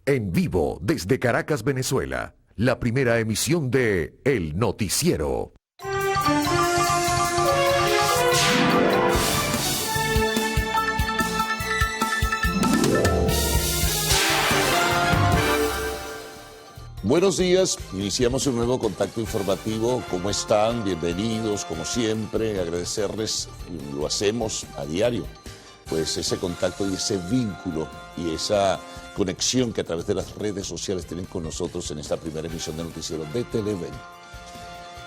En vivo desde Caracas, Venezuela, la primera emisión de El Noticiero. Buenos días, iniciamos un nuevo contacto informativo. ¿Cómo están? Bienvenidos, como siempre, agradecerles, lo hacemos a diario, pues ese contacto y ese vínculo y esa conexión que a través de las redes sociales tienen con nosotros en esta primera emisión de Noticiero de Televen.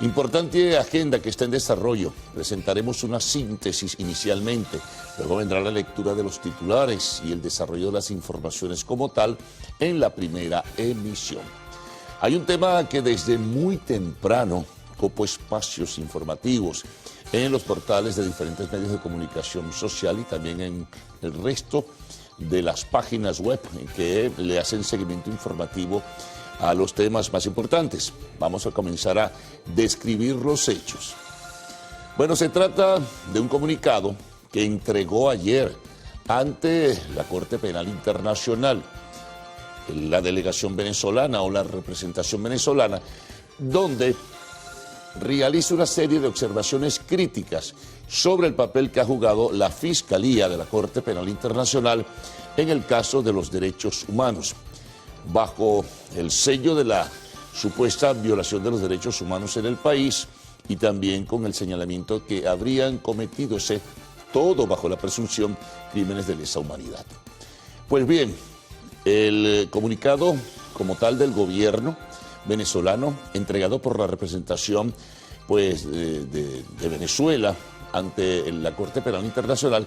Importante agenda que está en desarrollo. Presentaremos una síntesis inicialmente, luego vendrá la lectura de los titulares y el desarrollo de las informaciones como tal en la primera emisión. Hay un tema que desde muy temprano copó espacios informativos en los portales de diferentes medios de comunicación social y también en el resto de las páginas web que le hacen seguimiento informativo a los temas más importantes. Vamos a comenzar a describir los hechos. Bueno, se trata de un comunicado que entregó ayer ante la Corte Penal Internacional la delegación venezolana o la representación venezolana, donde realiza una serie de observaciones críticas sobre el papel que ha jugado la Fiscalía de la Corte Penal Internacional en el caso de los derechos humanos, bajo el sello de la supuesta violación de los derechos humanos en el país y también con el señalamiento que habrían cometido todo bajo la presunción crímenes de lesa humanidad. Pues bien, el comunicado como tal del gobierno venezolano, entregado por la representación pues, de Venezuela ante la Corte Penal Internacional,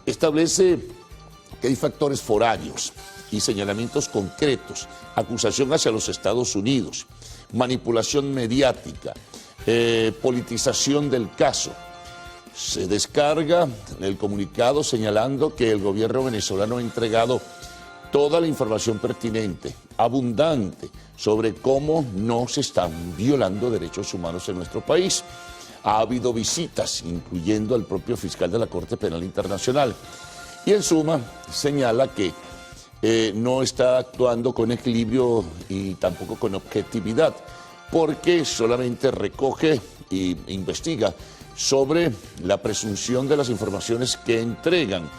establece que hay factores foráneos y señalamientos concretos, acusación hacia los Estados Unidos, manipulación mediática, politización del caso. Se descarga el comunicado señalando que el gobierno venezolano ha entregado toda la información pertinente, abundante, sobre cómo no se están violando derechos humanos en nuestro país. Ha habido visitas, incluyendo al propio fiscal de la Corte Penal Internacional. Y en suma, señala que no está actuando con equilibrio y tampoco con objetividad, porque solamente recoge e investiga sobre la presunción de las informaciones que entregan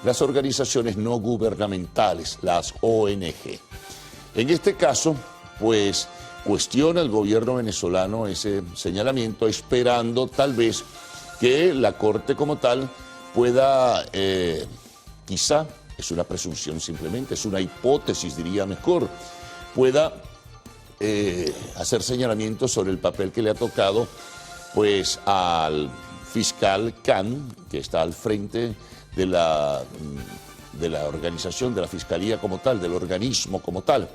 las organizaciones no gubernamentales, las ONG. En este caso, pues, cuestiona el gobierno venezolano ese señalamiento, esperando tal vez que la Corte como tal pueda, quizá, es una presunción simplemente, es una hipótesis, diría mejor, pueda hacer señalamientos sobre el papel que le ha tocado, pues, al fiscal Khan, que está al frente de la organización, de la Fiscalía como tal, del organismo como tal.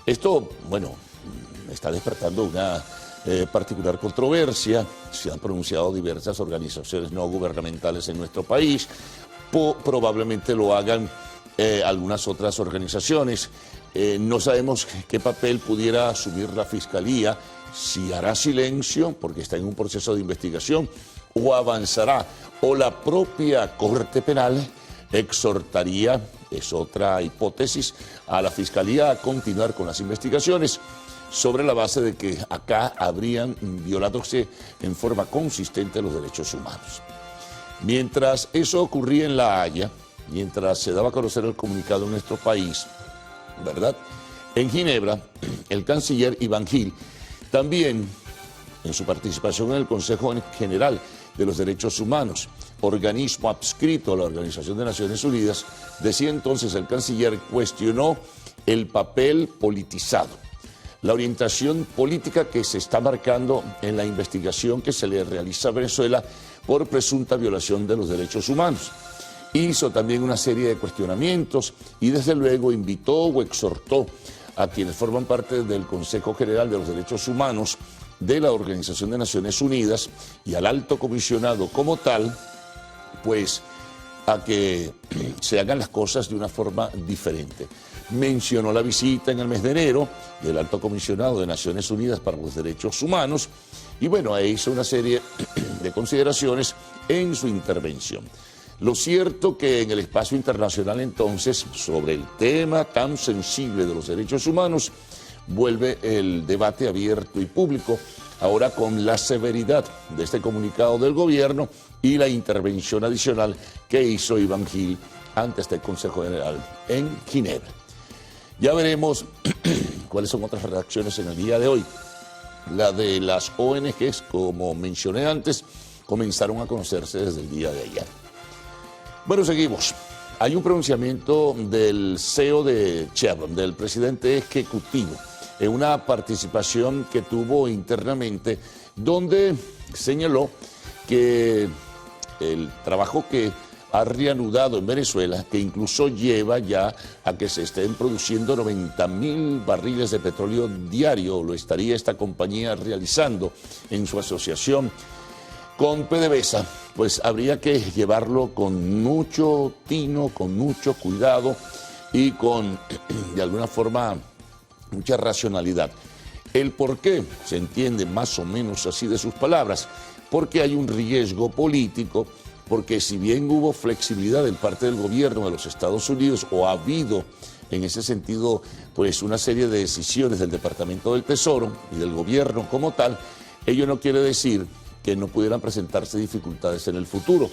Esto, bueno, está despertando una particular controversia. Se han pronunciado diversas organizaciones no gubernamentales en nuestro país, probablemente lo hagan algunas otras organizaciones. No sabemos qué papel pudiera asumir la Fiscalía, si hará silencio porque está en un proceso de investigación, o avanzará, o la propia Corte Penal exhortaría, es otra hipótesis, a la Fiscalía a continuar con las investigaciones sobre la base de que acá habrían violadose en forma consistente los derechos humanos. Mientras eso ocurría en La Haya, mientras se daba a conocer el comunicado en nuestro país, ¿verdad? En Ginebra, el canciller Iván Gil también, en su participación en el Consejo General de los Derechos Humanos, organismo adscrito a la Organización de Naciones Unidas, decía entonces el canciller, cuestionó el papel politizado, la orientación política que se está marcando en la investigación que se le realiza a Venezuela por presunta violación de los derechos humanos. Hizo también una serie de cuestionamientos y desde luego invitó o exhortó a quienes forman parte del Consejo General de los Derechos Humanos de la Organización de Naciones Unidas y al alto comisionado como tal, pues a que se hagan las cosas de una forma diferente. Mencionó la visita en el mes de enero del alto comisionado de Naciones Unidas para los Derechos Humanos y bueno, hizo una serie de consideraciones en su intervención. Lo cierto que en el espacio internacional entonces, sobre el tema tan sensible de los derechos humanos, vuelve el debate abierto y público, ahora con la severidad de este comunicado del gobierno y la intervención adicional que hizo Iván Gil ante este Consejo General en Ginebra. Ya veremos cuáles son otras reacciones en el día de hoy. La de las ONGs, como mencioné antes, comenzaron a conocerse desde el día de ayer. Bueno, seguimos. Hay un pronunciamiento del CEO de Chevron, del presidente ejecutivo, en una participación que tuvo internamente, donde señaló que el trabajo que ha reanudado en Venezuela, que incluso lleva ya a que se estén produciendo 90.000 barriles de petróleo diario, lo estaría esta compañía realizando en su asociación con PDVSA, pues habría que llevarlo con mucho tino, con mucho cuidado y con, de alguna forma, mucha racionalidad. El por qué se entiende más o menos así de sus palabras, porque hay un riesgo político, porque si bien hubo flexibilidad en parte del gobierno de los Estados Unidos, o ha habido en ese sentido pues una serie de decisiones del Departamento del Tesoro y del gobierno como tal, ello no quiere decir que no pudieran presentarse dificultades en el futuro.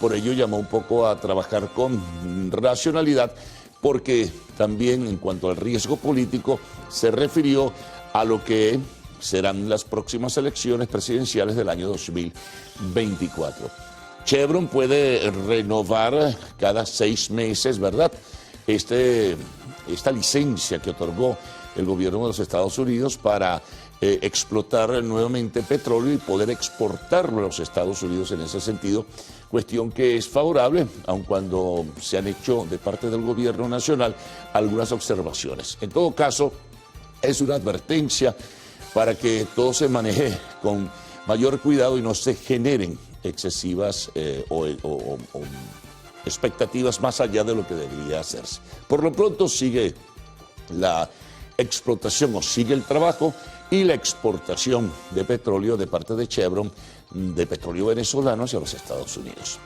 Por ello llamó un poco a trabajar con racionalidad, porque también en cuanto al riesgo político se refirió a lo que serán las próximas elecciones presidenciales del año 2024. Chevron puede renovar cada 6 meses, ¿verdad?, esta licencia que otorgó el gobierno de los Estados Unidos para explotar nuevamente petróleo y poder exportarlo a los Estados Unidos en ese sentido, cuestión que es favorable, aun cuando se han hecho de parte del gobierno nacional algunas observaciones. En todo caso, es una advertencia para que todo se maneje con mayor cuidado y no se generen excesivas o expectativas más allá de lo que debería hacerse. Por lo pronto sigue la explotación o sigue el trabajo y la exportación de petróleo de parte de Chevron, de petróleo venezolano hacia los Estados Unidos.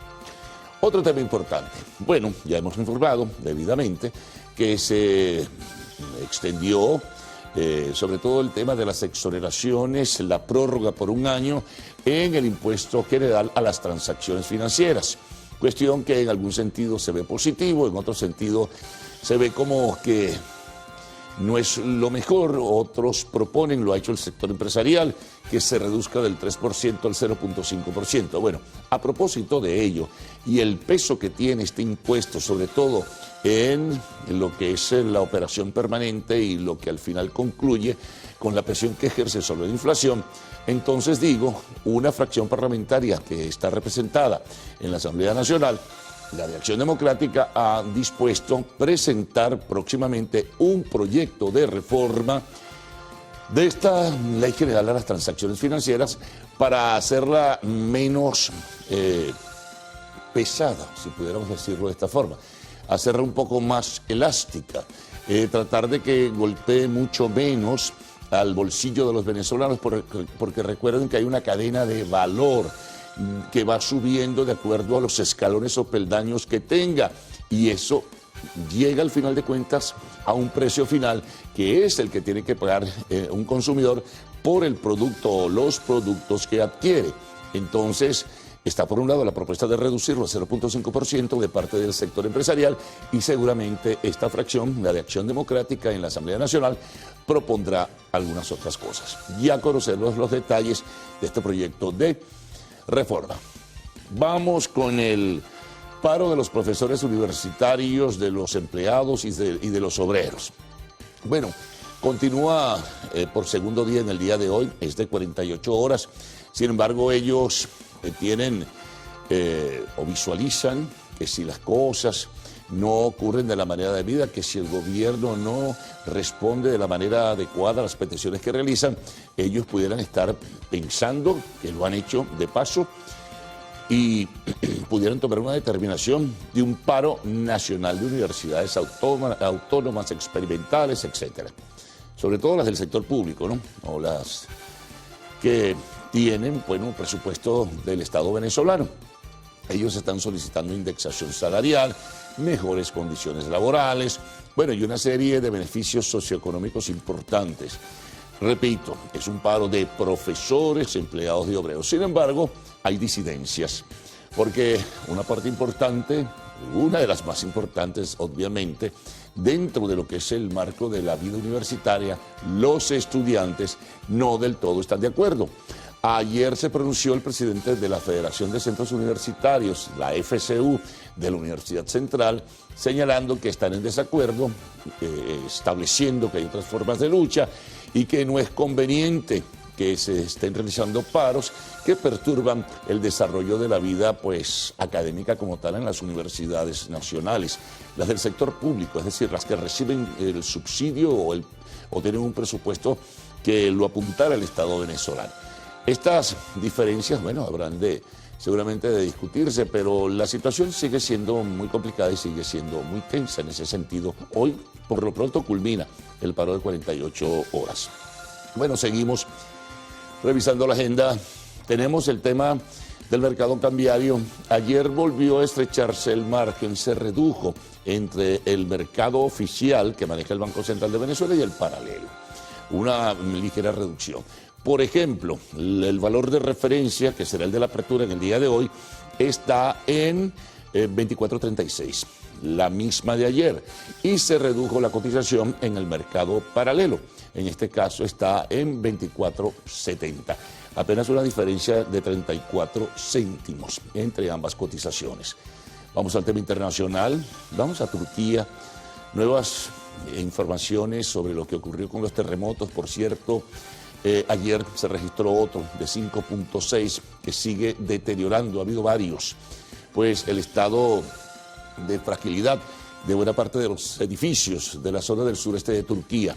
Otro tema importante. Bueno, ya hemos informado debidamente que se extendió sobre todo el tema de las exoneraciones, la prórroga por 1 año en el impuesto general a las transacciones financieras. Cuestión que en algún sentido se ve positivo, en otro sentido se ve como que no es lo mejor. Otros proponen, lo ha hecho el sector empresarial, que se reduzca del 3% al 0.5%. Bueno, a propósito de ello y el peso que tiene este impuesto, sobre todo en lo que es la operación permanente y lo que al final concluye con la presión que ejerce sobre la inflación, entonces digo, una fracción parlamentaria que está representada en la Asamblea Nacional, la de Acción Democrática, ha dispuesto presentar próximamente un proyecto de reforma de esta Ley General a las Transacciones Financieras para hacerla menos pesada, si pudiéramos decirlo de esta forma, hacerla un poco más elástica, tratar de que golpee mucho menos al bolsillo de los venezolanos, porque recuerden que hay una cadena de valor que va subiendo de acuerdo a los escalones o peldaños que tenga, y eso llega al final de cuentas a un precio final que es el que tiene que pagar un consumidor por el producto o los productos que adquiere. Entonces, está por un lado la propuesta de reducirlo a 0.5% de parte del sector empresarial, y seguramente esta fracción, la de Acción Democrática en la Asamblea Nacional, propondrá algunas otras cosas. Ya conocemos los detalles de este proyecto de reforma. Vamos con el paro de los profesores universitarios, de los empleados y de los obreros. Bueno, continúa por segundo día en el día de hoy, es de 48 horas. Sin embargo, ellos tienen o visualizan que si las cosas no ocurren de la manera debida, que si el gobierno no responde de la manera adecuada a las peticiones que realizan, ellos pudieran estar pensando, que lo han hecho de paso, y pudieran tomar una determinación de un paro nacional de universidades autónomas, experimentales, etcétera. Sobre todo las del sector público, ¿no? O las que tienen, bueno, un presupuesto del Estado venezolano. Ellos están solicitando indexación salarial, mejores condiciones laborales, bueno, y una serie de beneficios socioeconómicos importantes. Repito, es un paro de profesores, empleados y obreros. Sin embargo, hay disidencias, porque una parte importante, una de las más importantes, obviamente, dentro de lo que es el marco de la vida universitaria, los estudiantes no del todo están de acuerdo. Ayer se pronunció el presidente de la Federación de Centros Universitarios, la FCU, de la Universidad Central, señalando que están en desacuerdo, estableciendo que hay otras formas de lucha y que no es conveniente que se estén realizando paros que perturban el desarrollo de la vida pues, académica como tal en las universidades nacionales, las del sector público, es decir, las que reciben el subsidio o tienen un presupuesto que lo apuntara el Estado venezolano. Estas diferencias, bueno, habrán seguramente de discutirse, pero la situación sigue siendo muy complicada y sigue siendo muy tensa en ese sentido. Hoy, por lo pronto, culmina el paro de 48 horas. Bueno, seguimos revisando la agenda. Tenemos el tema del mercado cambiario. Ayer volvió a estrecharse el margen, se redujo entre el mercado oficial que maneja el Banco Central de Venezuela y el paralelo. Una ligera reducción. Por ejemplo, el valor de referencia, que será el de la apertura en el día de hoy, está en 24.36, la misma de ayer, y se redujo la cotización en el mercado paralelo. En este caso está en 24.70, apenas una diferencia de 34 céntimos entre ambas cotizaciones. Vamos al tema internacional, vamos a Turquía, nuevas informaciones sobre lo que ocurrió con los terremotos, por cierto. Ayer se registró otro de 5.6 que sigue deteriorando, ha habido varios, pues el estado de fragilidad de buena parte de los edificios de la zona del sureste de Turquía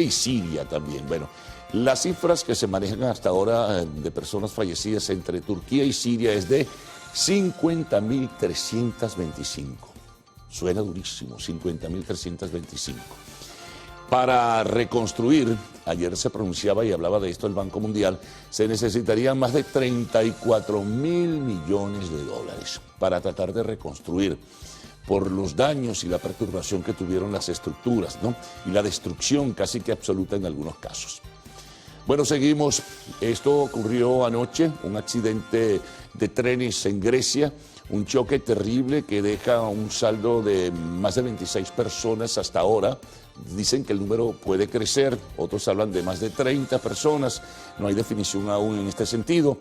y Siria también. Bueno, las cifras que se manejan hasta ahora de personas fallecidas entre Turquía y Siria es de 50.325. Suena durísimo, 50.325. Para reconstruir, ayer se pronunciaba y hablaba de esto el Banco Mundial, se necesitarían más de 34.000 millones de dólares para tratar de reconstruir por los daños y la perturbación que tuvieron las estructuras, ¿no? Y la destrucción casi que absoluta en algunos casos. Bueno, seguimos. Esto ocurrió anoche, un accidente de trenes en Grecia, un choque terrible que deja un saldo de más de 26 personas hasta ahora. Dicen que el número puede crecer, otros hablan de más de 30 personas, no hay definición aún en este sentido,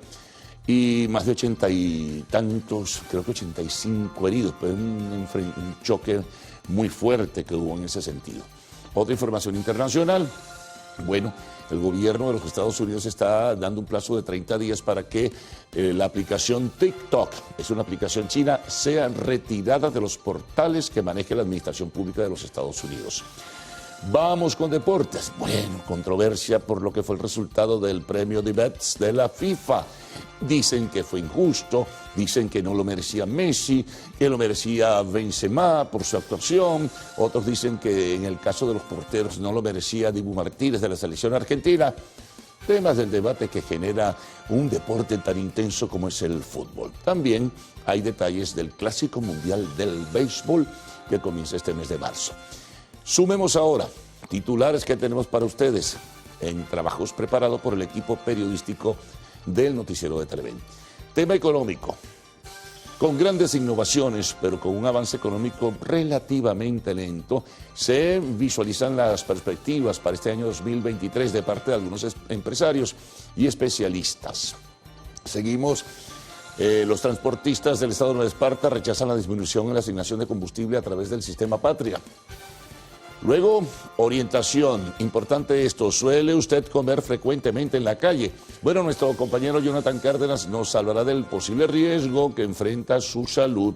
y más de 80 y tantos, creo que 85 heridos, pero un choque muy fuerte que hubo en ese sentido. Otra información internacional, bueno, el gobierno de los Estados Unidos está dando un plazo de 30 días para que la aplicación TikTok, es una aplicación china, sea retirada de los portales que maneje la Administración Pública de los Estados Unidos. Vamos con deportes. Bueno, controversia por lo que fue el resultado del premio de Bets de la FIFA. Dicen que fue injusto, dicen que no lo merecía Messi, que lo merecía Benzema por su actuación. Otros dicen que en el caso de los porteros no lo merecía Dibu Martínez de la selección argentina. Temas del debate que genera un deporte tan intenso como es el fútbol. También hay detalles del Clásico Mundial del Béisbol que comienza este mes de marzo. Sumemos ahora titulares que tenemos para ustedes en trabajos preparados por el equipo periodístico del Noticiero de Televen. Tema económico. Con grandes innovaciones, pero con un avance económico relativamente lento, se visualizan las perspectivas para este año 2023 de parte de algunos empresarios y especialistas. Seguimos. Los transportistas del Estado de Nueva Esparta rechazan la disminución en la asignación de combustible a través del sistema Patria. Luego, orientación. Importante esto, ¿suele usted comer frecuentemente en la calle? Bueno, nuestro compañero Jonathan Cárdenas nos hablará del posible riesgo que enfrenta su salud.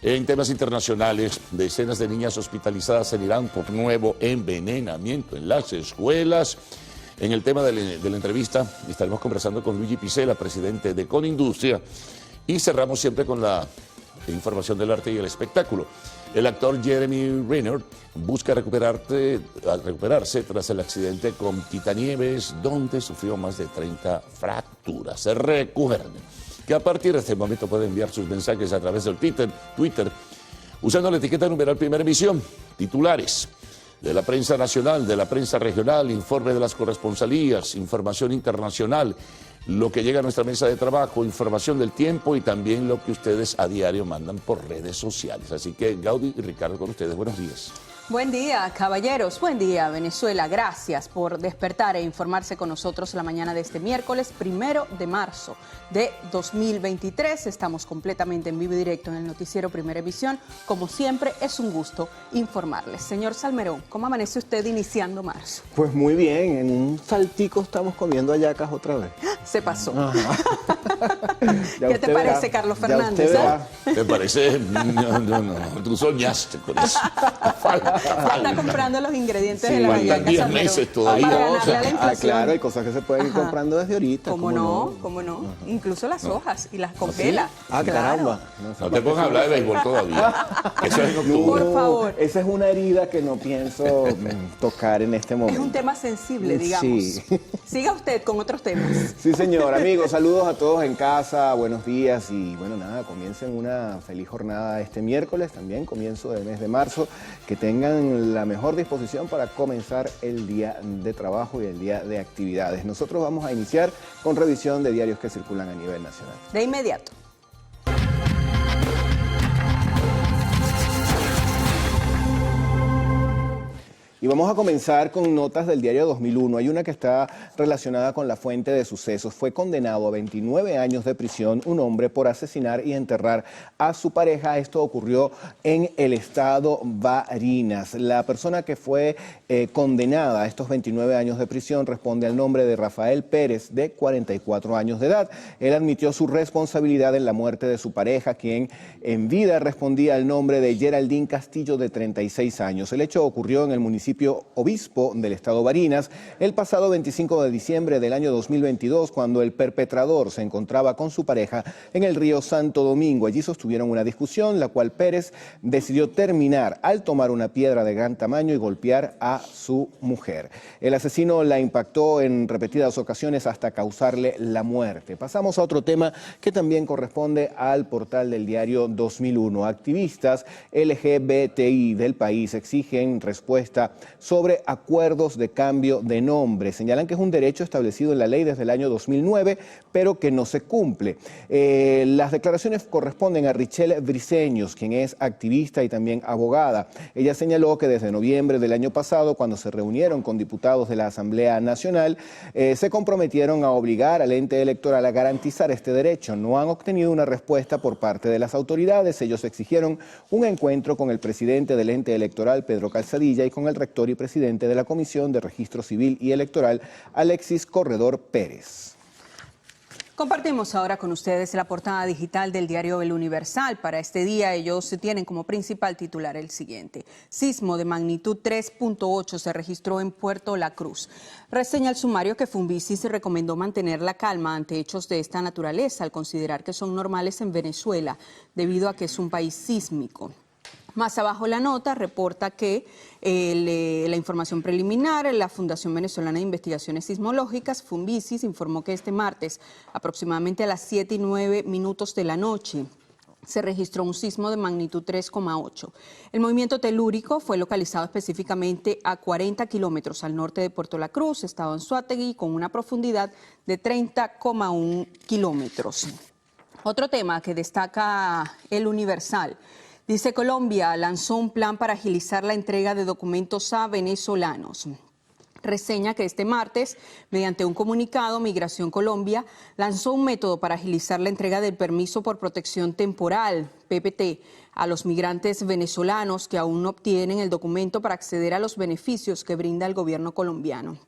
En temas internacionales, decenas de niñas hospitalizadas en Irán por nuevo envenenamiento en las escuelas. En el tema de la entrevista estaremos conversando con Luigi Picela, presidente de Conindustria, y cerramos siempre con la información del arte y el espectáculo. El actor Jeremy Renner busca recuperarse tras el accidente con Quitanieves, donde sufrió más de 30 fracturas. Recuerden, que a partir de este momento puede enviar sus mensajes a través del Twitter usando la etiqueta numeral Primera Emisión. Titulares de la prensa nacional, de la prensa regional, informe de las corresponsalías, información internacional, lo que llega a nuestra mesa de trabajo, información del tiempo y también lo que ustedes a diario mandan por redes sociales. Así que Gaudí y Ricardo con ustedes, buenos días. Buen día, caballeros. Buen día, Venezuela. Gracias por despertar e informarse con nosotros la mañana de este miércoles 1 de marzo de 2023. Estamos completamente en vivo y directo en el noticiero Primera Emisión. Como siempre, es un gusto informarles. Señor Salmerón, ¿cómo amanece usted iniciando marzo? Pues muy bien, en un saltico estamos comiendo hallacas otra vez. Se pasó. ¿Qué te parece, Carlos Fernández? ¿Te parece? No, tú soñaste con eso. Está comprando los ingredientes de la faltan hallaca, 10 Salmerón, meses todavía. para ganarle a la inflación. Claro, hay cosas que se pueden ir comprando desde ahorita. ¿Cómo no? Incluso las hojas y las congela. Claro. Caramba. No te pongas a hablar de béisbol todavía. Eso es en octubre. Por favor. Esa es una herida que no pienso tocar en este momento. Es un tema sensible, digamos. Sí. Siga usted con otros temas. Sí, señor. Amigos, saludos a todos en casa, buenos días y bueno, nada, comiencen una feliz jornada este miércoles, también comienzo del mes de marzo, que tengan la mejor disposición para comenzar el día de trabajo y el día de actividades. Nosotros vamos a iniciar con revisión de diarios que circulan a nivel nacional. De inmediato. Y vamos a comenzar con notas del diario 2001. Hay una que está relacionada con la fuente de sucesos. Fue condenado a 29 años de prisión un hombre por asesinar y enterrar a su pareja. Esto ocurrió en el estado Barinas. La persona que fue condenada a estos 29 años de prisión responde al nombre de Rafael Pérez, de 44 años de edad. Él admitió su responsabilidad en la muerte de su pareja, quien en vida respondía al nombre de Geraldine Castillo, de 36 años. El hecho ocurrió en el municipio Obispo del estado Barinas el pasado 25 de diciembre del año 2022, cuando el perpetrador se encontraba con su pareja en el río Santo Domingo. Allí sostuvieron una discusión, la cual Pérez decidió terminar al tomar una piedra de gran tamaño y golpear a su mujer. El asesino la impactó en repetidas ocasiones hasta causarle la muerte. Pasamos a otro tema que también corresponde al portal del diario 2001. Activistas LGBTI del país exigen respuesta sobre acuerdos de cambio de nombre. Señalan que es un derecho establecido en la ley desde el año 2009, pero que no se cumple. Las declaraciones corresponden a Richelle Briceños, quien es activista y también abogada. Ella señaló que desde noviembre del año pasado, cuando se reunieron con diputados de la Asamblea Nacional, se comprometieron a obligar al ente electoral a garantizar este derecho. No han obtenido una respuesta por parte de las autoridades. Ellos exigieron un encuentro con el presidente del ente electoral, Pedro Calzadilla, y con el rector y presidente de la Comisión de Registro Civil y Electoral, Alexis Corredor Pérez. Compartimos ahora con ustedes la portada digital del diario El Universal. Para este día ellos tienen como principal titular el siguiente: sismo de magnitud 3.8 se registró en Puerto La Cruz. Reseña el sumario que Funvisis recomendó mantener la calma ante hechos de esta naturaleza, al considerar que son normales en Venezuela, debido a que es un país sísmico. Más abajo la nota reporta que la información preliminar, la Fundación Venezolana de Investigaciones Sismológicas, Funvisis, informó que este martes, aproximadamente a las 7:09 de la noche, se registró un sismo de magnitud 3,8. El movimiento telúrico fue localizado específicamente a 40 kilómetros al norte de Puerto La Cruz, estado Anzoátegui, con una profundidad de 30,1 kilómetros. Otro tema que destaca El Universal. Dice: Colombia lanzó un plan para agilizar la entrega de documentos a venezolanos. Reseña que este martes, mediante un comunicado, Migración Colombia lanzó un método para agilizar la entrega del permiso por protección temporal, PPT, a los migrantes venezolanos que aún no obtienen el documento para acceder a los beneficios que brinda el gobierno colombiano.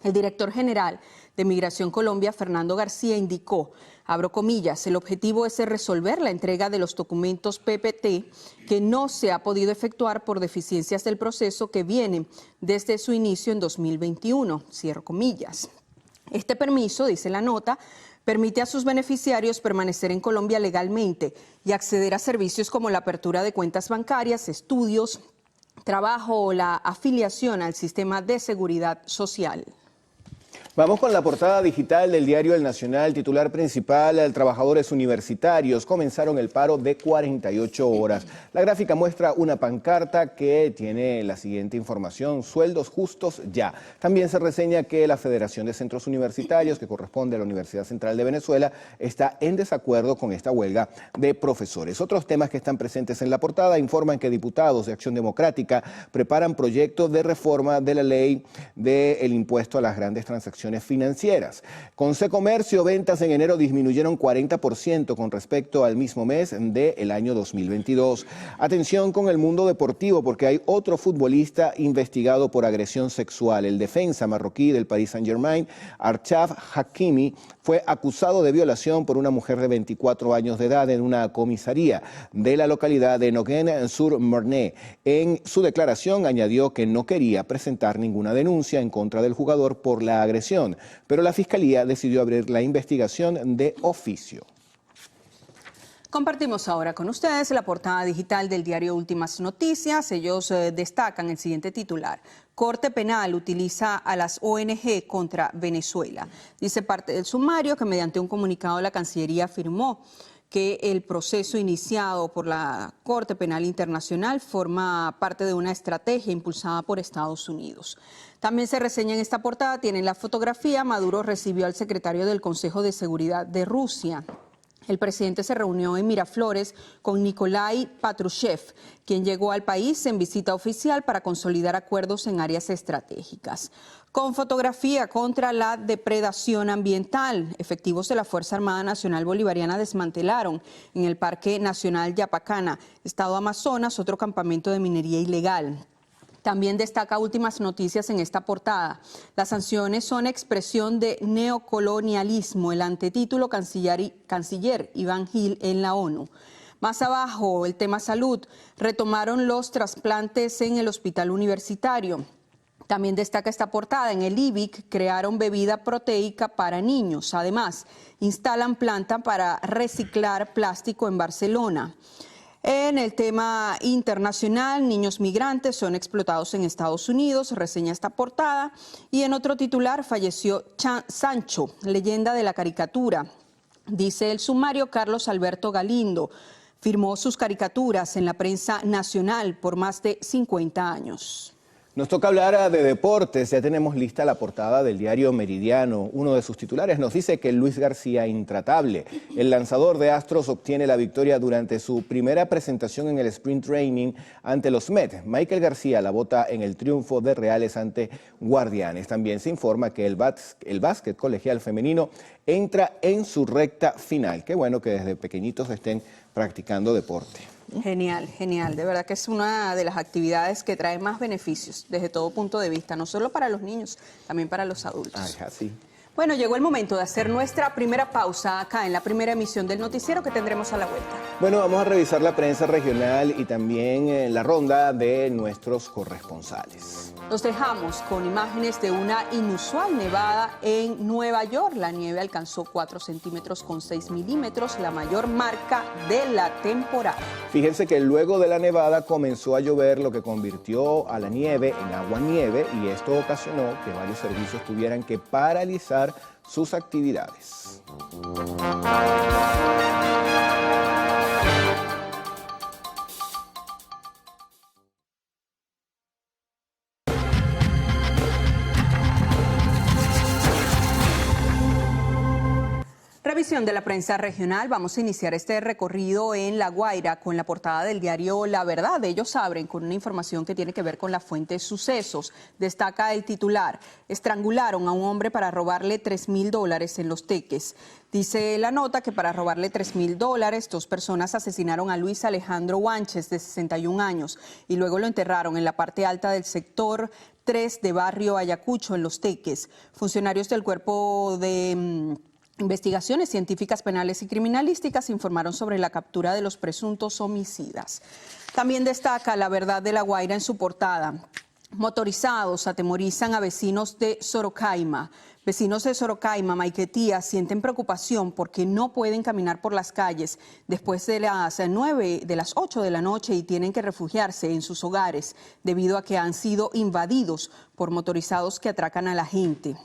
El director general de Migración Colombia, Fernando García, indicó, abro comillas, el objetivo es resolver la entrega de los documentos PPT que no se ha podido efectuar por deficiencias del proceso que vienen desde su inicio en 2021, cierro comillas. Este permiso, dice la nota, permite a sus beneficiarios permanecer en Colombia legalmente y acceder a servicios como la apertura de cuentas bancarias, estudios, trabajo o la afiliación al sistema de seguridad social. Vamos con la portada digital del diario El Nacional, titular principal: trabajadores universitarios comenzaron el paro de 48 horas. La gráfica muestra una pancarta que tiene la siguiente información: sueldos justos ya. También se reseña que la Federación de Centros Universitarios, que corresponde a la Universidad Central de Venezuela, está en desacuerdo con esta huelga de profesores. Otros temas que están presentes en la portada informan que diputados de Acción Democrática preparan proyectos de reforma de la ley del impuesto a las grandes transacciones financieras. Con Comercio, ventas en enero disminuyeron 40% con respecto al mismo mes del año 2022. Atención con el mundo deportivo, porque hay otro futbolista investigado por agresión sexual. El defensa marroquí del Paris Saint-Germain, Achraf Hakimi, fue acusado de violación por una mujer de 24 años de edad en una comisaría de la localidad de Nogent-sur-Marne. En su declaración añadió que no quería presentar ninguna denuncia en contra del jugador por la agresión, pero la Fiscalía decidió abrir la investigación de oficio. Compartimos ahora con ustedes la portada digital del diario Últimas Noticias. Ellos destacan el siguiente titular: Corte Penal utiliza a las ONG contra Venezuela. Dice parte del sumario que mediante un comunicado la Cancillería afirmó que el proceso iniciado por la Corte Penal Internacional forma parte de una estrategia impulsada por Estados Unidos. También se reseña en esta portada, tienen la fotografía: Maduro recibió al secretario del Consejo de Seguridad de Rusia. El presidente se reunió en Miraflores con Nikolai Patrushev, quien llegó al país en visita oficial para consolidar acuerdos en áreas estratégicas. Con fotografía contra la depredación ambiental, efectivos de la Fuerza Armada Nacional Bolivariana desmantelaron en el Parque Nacional Yapacana, Estado Amazonas, otro campamento de minería ilegal. También destaca Últimas Noticias en esta portada: las sanciones son expresión de neocolonialismo. El antetítulo: Canciller Iván Gil en la ONU. Más abajo, el tema salud: retomaron los trasplantes en el hospital universitario. También destaca esta portada: en el IBIC crearon bebida proteica para niños. Además, instalan planta para reciclar plástico en Barcelona. En el tema internacional, niños migrantes son explotados en Estados Unidos, reseña esta portada. Y en otro titular: falleció Sancho, leyenda de la caricatura. Dice el sumario: Carlos Alberto Galindo firmó sus caricaturas en la prensa nacional por más de 50 años. Nos toca hablar de deportes. Ya tenemos lista la portada del diario Meridiano. Uno de sus titulares nos dice que Luis García, intratable. El lanzador de Astros obtiene la victoria durante su primera presentación en el Sprint Training ante los Mets. Michael García la bota en el triunfo de Reales ante Guardianes. También se informa que el básquet colegial femenino entra en su recta final. Qué bueno que desde pequeñitos estén practicando deporte. Genial, genial. De verdad que es una de las actividades que trae más beneficios desde todo punto de vista, no solo para los niños, también para los adultos. Ay, así. Bueno, llegó el momento de hacer nuestra primera pausa acá en la primera emisión del noticiero que tendremos a la vuelta. Bueno, vamos a revisar la prensa regional y también la ronda de nuestros corresponsales. Los dejamos con imágenes de una inusual nevada en Nueva York. La nieve alcanzó 4 centímetros con 6 milímetros, la mayor marca de la temporada. Fíjense que luego de la nevada comenzó a llover, lo que convirtió a la nieve en aguanieve, y esto ocasionó que varios servicios tuvieran que paralizar sus actividades. Revisión de la prensa regional. Vamos a iniciar este recorrido en La Guaira con la portada del diario La Verdad. Ellos abren con una información que tiene que ver con la fuente Sucesos. Destaca el titular: estrangularon a un hombre para robarle $3.000 en Los Teques. Dice la nota que para robarle $3.000, 2 personas asesinaron a Luis Alejandro Guanches, de 61 años, y luego lo enterraron en la parte alta del sector 3 de barrio Ayacucho, en Los Teques. Funcionarios del Cuerpo de Investigaciones Científicas Penales y Criminalísticas informaron sobre la captura de los presuntos homicidas. También destaca La Verdad de La Guaira en su portada: motorizados atemorizan a vecinos de Sorocaima. Vecinos de Sorocaima, Maiquetía, sienten preocupación porque no pueden caminar por las calles después de las 8 de la noche y tienen que refugiarse en sus hogares debido a que han sido invadidos por motorizados que atracan a la gente.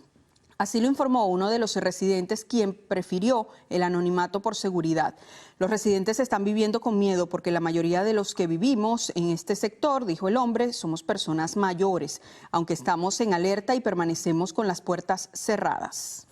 Así lo informó uno de los residentes, quien prefirió el anonimato por seguridad. Los residentes están viviendo con miedo porque la mayoría de los que vivimos en este sector, dijo el hombre, somos personas mayores, aunque estamos en alerta y permanecemos con las puertas cerradas.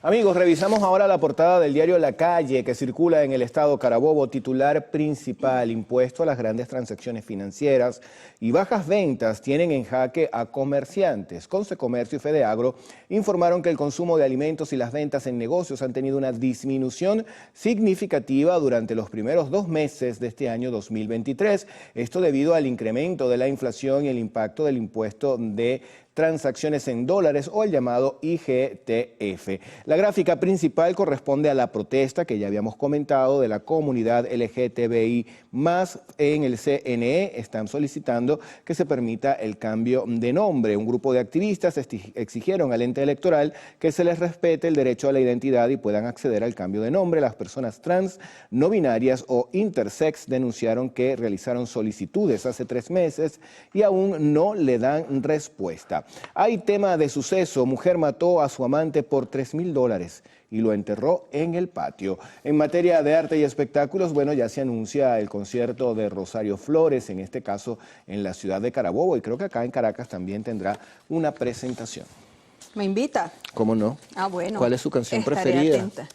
Amigos, revisamos ahora la portada del diario La Calle, que circula en el estado Carabobo. Titular principal: impuesto a las grandes transacciones financieras y bajas ventas tienen en jaque a comerciantes. Concecomercio y Fedeagro informaron que el consumo de alimentos y las ventas en negocios han tenido una disminución significativa durante los primeros 2 meses de este año 2023. Esto debido al incremento de la inflación y el impacto del impuesto de transacciones en dólares o el llamado IGTF. La gráfica principal corresponde a la protesta que ya habíamos comentado de la comunidad LGTBI+. En el CNE están solicitando que se permita el cambio de nombre. Un grupo de activistas exigieron al ente electoral que se les respete el derecho a la identidad y puedan acceder al cambio de nombre. Las personas trans, no binarias o intersex denunciaron que realizaron solicitudes hace 3 meses y aún no le dan respuesta. Hay tema de suceso: mujer mató a su amante por $3,000 y lo enterró en el patio. En materia de arte y espectáculos, bueno, ya se anuncia el concierto de Rosario Flores, en este caso en la ciudad de Carabobo, y creo que acá en Caracas también tendrá una presentación. ¿Me invita? ¿Cómo no? Ah, bueno. ¿Cuál es su canción estaré preferida? Atenta.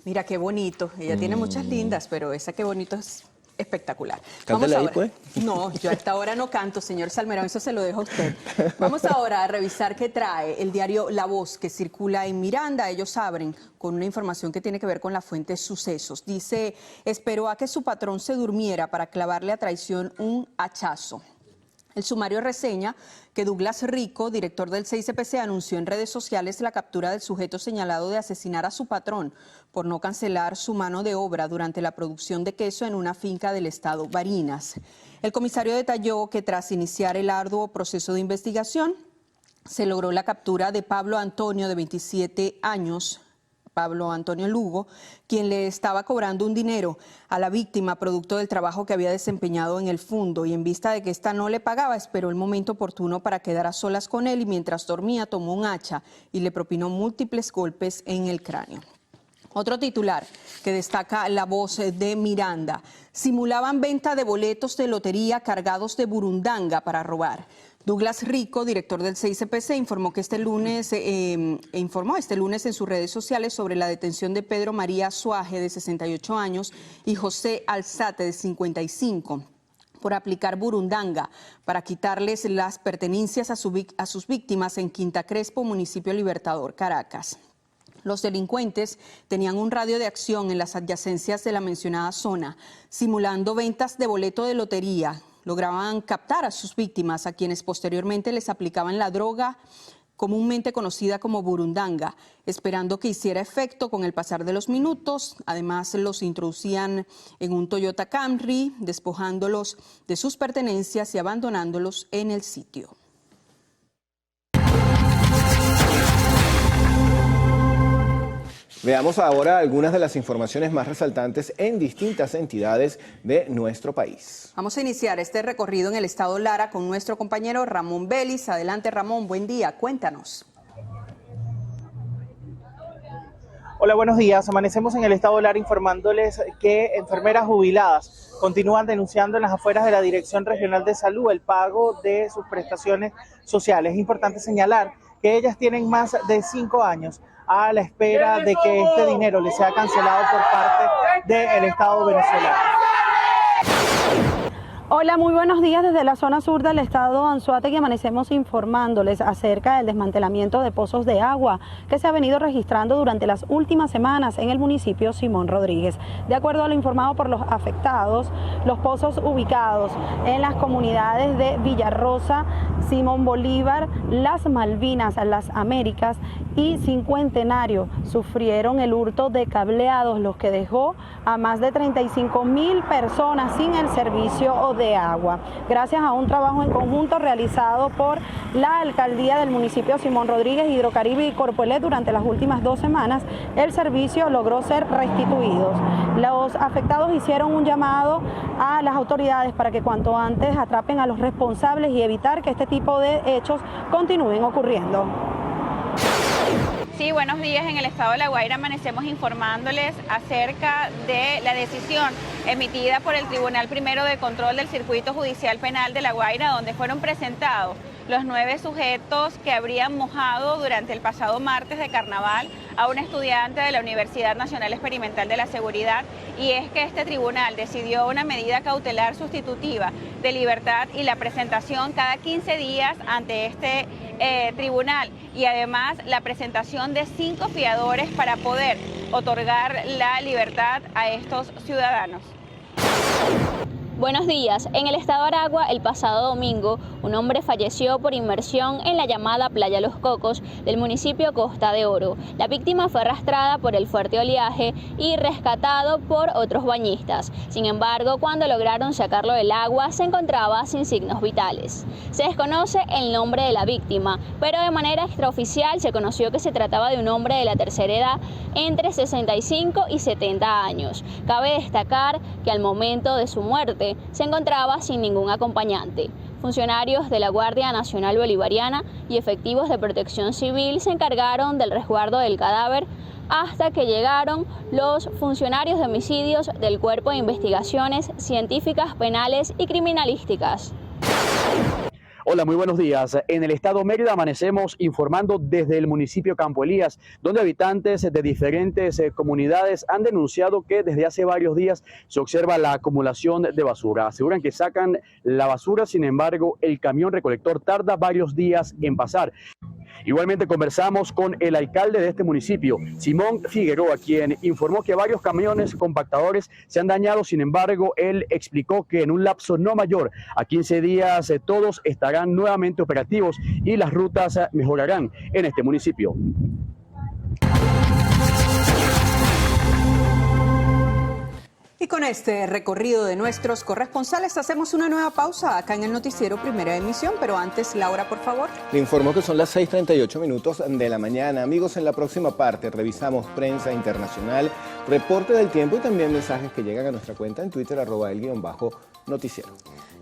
Mira, qué bonito. Ella tiene muchas lindas, pero esa qué bonito es espectacular. Cántale ahí, pues. No, yo a esta hora no canto, señor Salmerón, eso se lo dejo a usted. Vamos ahora a revisar qué trae el diario La Voz, que circula en Miranda. Ellos abren con una información que tiene que ver con la fuente Sucesos. Dice: esperó a que su patrón se durmiera para clavarle a traición un hachazo. El sumario reseña que Douglas Rico, director del 6CPC, anunció en redes sociales la captura del sujeto señalado de asesinar a su patrón por no cancelar su mano de obra durante la producción de queso en una finca del estado Barinas. El comisario detalló que tras iniciar el arduo proceso de investigación, se logró la captura de Pablo Antonio, de 27 años, Pablo Antonio Lugo, quien le estaba cobrando un dinero a la víctima producto del trabajo que había desempeñado en el fundo, y en vista de que ésta no le pagaba, esperó el momento oportuno para quedar a solas con él y mientras dormía tomó un hacha y le propinó múltiples golpes en el cráneo. Otro titular que destaca La Voz de Miranda: simulaban venta de boletos de lotería cargados de burundanga para robar. Douglas Rico, director del 6CPC, informó este lunes en sus redes sociales sobre la detención de Pedro María Suaje, de 68 años, y José Alzate, de 55, por aplicar burundanga para quitarles las pertenencias a sus víctimas en Quinta Crespo, municipio Libertador, Caracas. Los delincuentes tenían un radio de acción en las adyacencias de la mencionada zona, simulando ventas de boleto de lotería. Lograban captar a sus víctimas, a quienes posteriormente les aplicaban la droga comúnmente conocida como burundanga, esperando que hiciera efecto con el pasar de los minutos. Además, los introducían en un Toyota Camry, despojándolos de sus pertenencias y abandonándolos en el sitio. Veamos ahora algunas de las informaciones más resaltantes en distintas entidades de nuestro país. Vamos a iniciar este recorrido en el estado Lara con nuestro compañero Ramón Vélez. Adelante, Ramón, buen día, cuéntanos. Hola, buenos días. Amanecemos en el estado Lara informándoles que enfermeras jubiladas continúan denunciando en las afueras de la Dirección Regional de Salud el pago de sus prestaciones sociales. Es importante señalar que ellas tienen más de 5 años a la espera de que este dinero les sea cancelado por parte del Estado venezolano. Hola, muy buenos días desde la zona sur del estado Anzoátegui. Amanecemos informándoles acerca del desmantelamiento de pozos de agua que se ha venido registrando durante las últimas semanas en el municipio Simón Rodríguez. De acuerdo a lo informado por los afectados, los pozos ubicados en las comunidades de Villarrosa, Simón Bolívar, Las Malvinas, Las Américas y Cincuentenario sufrieron el hurto de cableados, los que dejó a más de 35,000 personas sin el servicio de agua. Gracias a un trabajo en conjunto realizado por la alcaldía del municipio Simón Rodríguez, Hidrocaribe y Corpoelec durante las últimas 2 semanas, el servicio logró ser restituido. Los afectados hicieron un llamado a las autoridades para que cuanto antes atrapen a los responsables y evitar que este tipo de hechos continúen ocurriendo. Sí, buenos días. En el estado de La Guaira amanecemos informándoles acerca de la decisión emitida por el Tribunal Primero de Control del Circuito Judicial Penal de La Guaira, donde fueron presentados los 9 sujetos que habrían mojado durante el pasado martes de carnaval a un estudiante de la Universidad Nacional Experimental de la Seguridad, y es que este tribunal decidió una medida cautelar sustitutiva de libertad y la presentación cada 15 días ante este tribunal, y además la presentación de 5 fiadores para poder otorgar la libertad a estos ciudadanos. Buenos días. En el estado de Aragua, el pasado domingo, un hombre falleció por inmersión en la llamada Playa Los Cocos del municipio Costa de Oro. La víctima fue arrastrada por el fuerte oleaje y rescatado por otros bañistas. Sin embargo, cuando lograron sacarlo del agua, se encontraba sin signos vitales. Se desconoce el nombre de la víctima, pero de manera extraoficial se conoció que se trataba de un hombre de la tercera edad, entre 65 y 70 años. Cabe destacar que al momento de su muerte, se encontraba sin ningún acompañante. Funcionarios de la Guardia Nacional Bolivariana y efectivos de Protección Civil se encargaron del resguardo del cadáver hasta que llegaron los funcionarios de homicidios del Cuerpo de Investigaciones Científicas, Penales y Criminalísticas. Hola, muy buenos días. En el estado Mérida amanecemos informando desde el municipio Campo Elías, donde habitantes de diferentes comunidades han denunciado que desde hace varios días se observa la acumulación de basura. Aseguran que sacan la basura, sin embargo, el camión recolector tarda varios días en pasar. Igualmente conversamos con el alcalde de este municipio, Simón Figueroa, quien informó que varios camiones compactadores se han dañado. Sin embargo, él explicó que en un lapso no mayor a 15 días todos estarán nuevamente operativos y las rutas mejorarán en este municipio. Y con este recorrido de nuestros corresponsales hacemos una nueva pausa acá en el noticiero Primera Emisión, pero antes, Laura, por favor. Le informo que son las 6:38 de la mañana. Amigos, en la próxima parte revisamos prensa internacional, reporte del tiempo y también mensajes que llegan a nuestra cuenta en Twitter, @el_noticiero.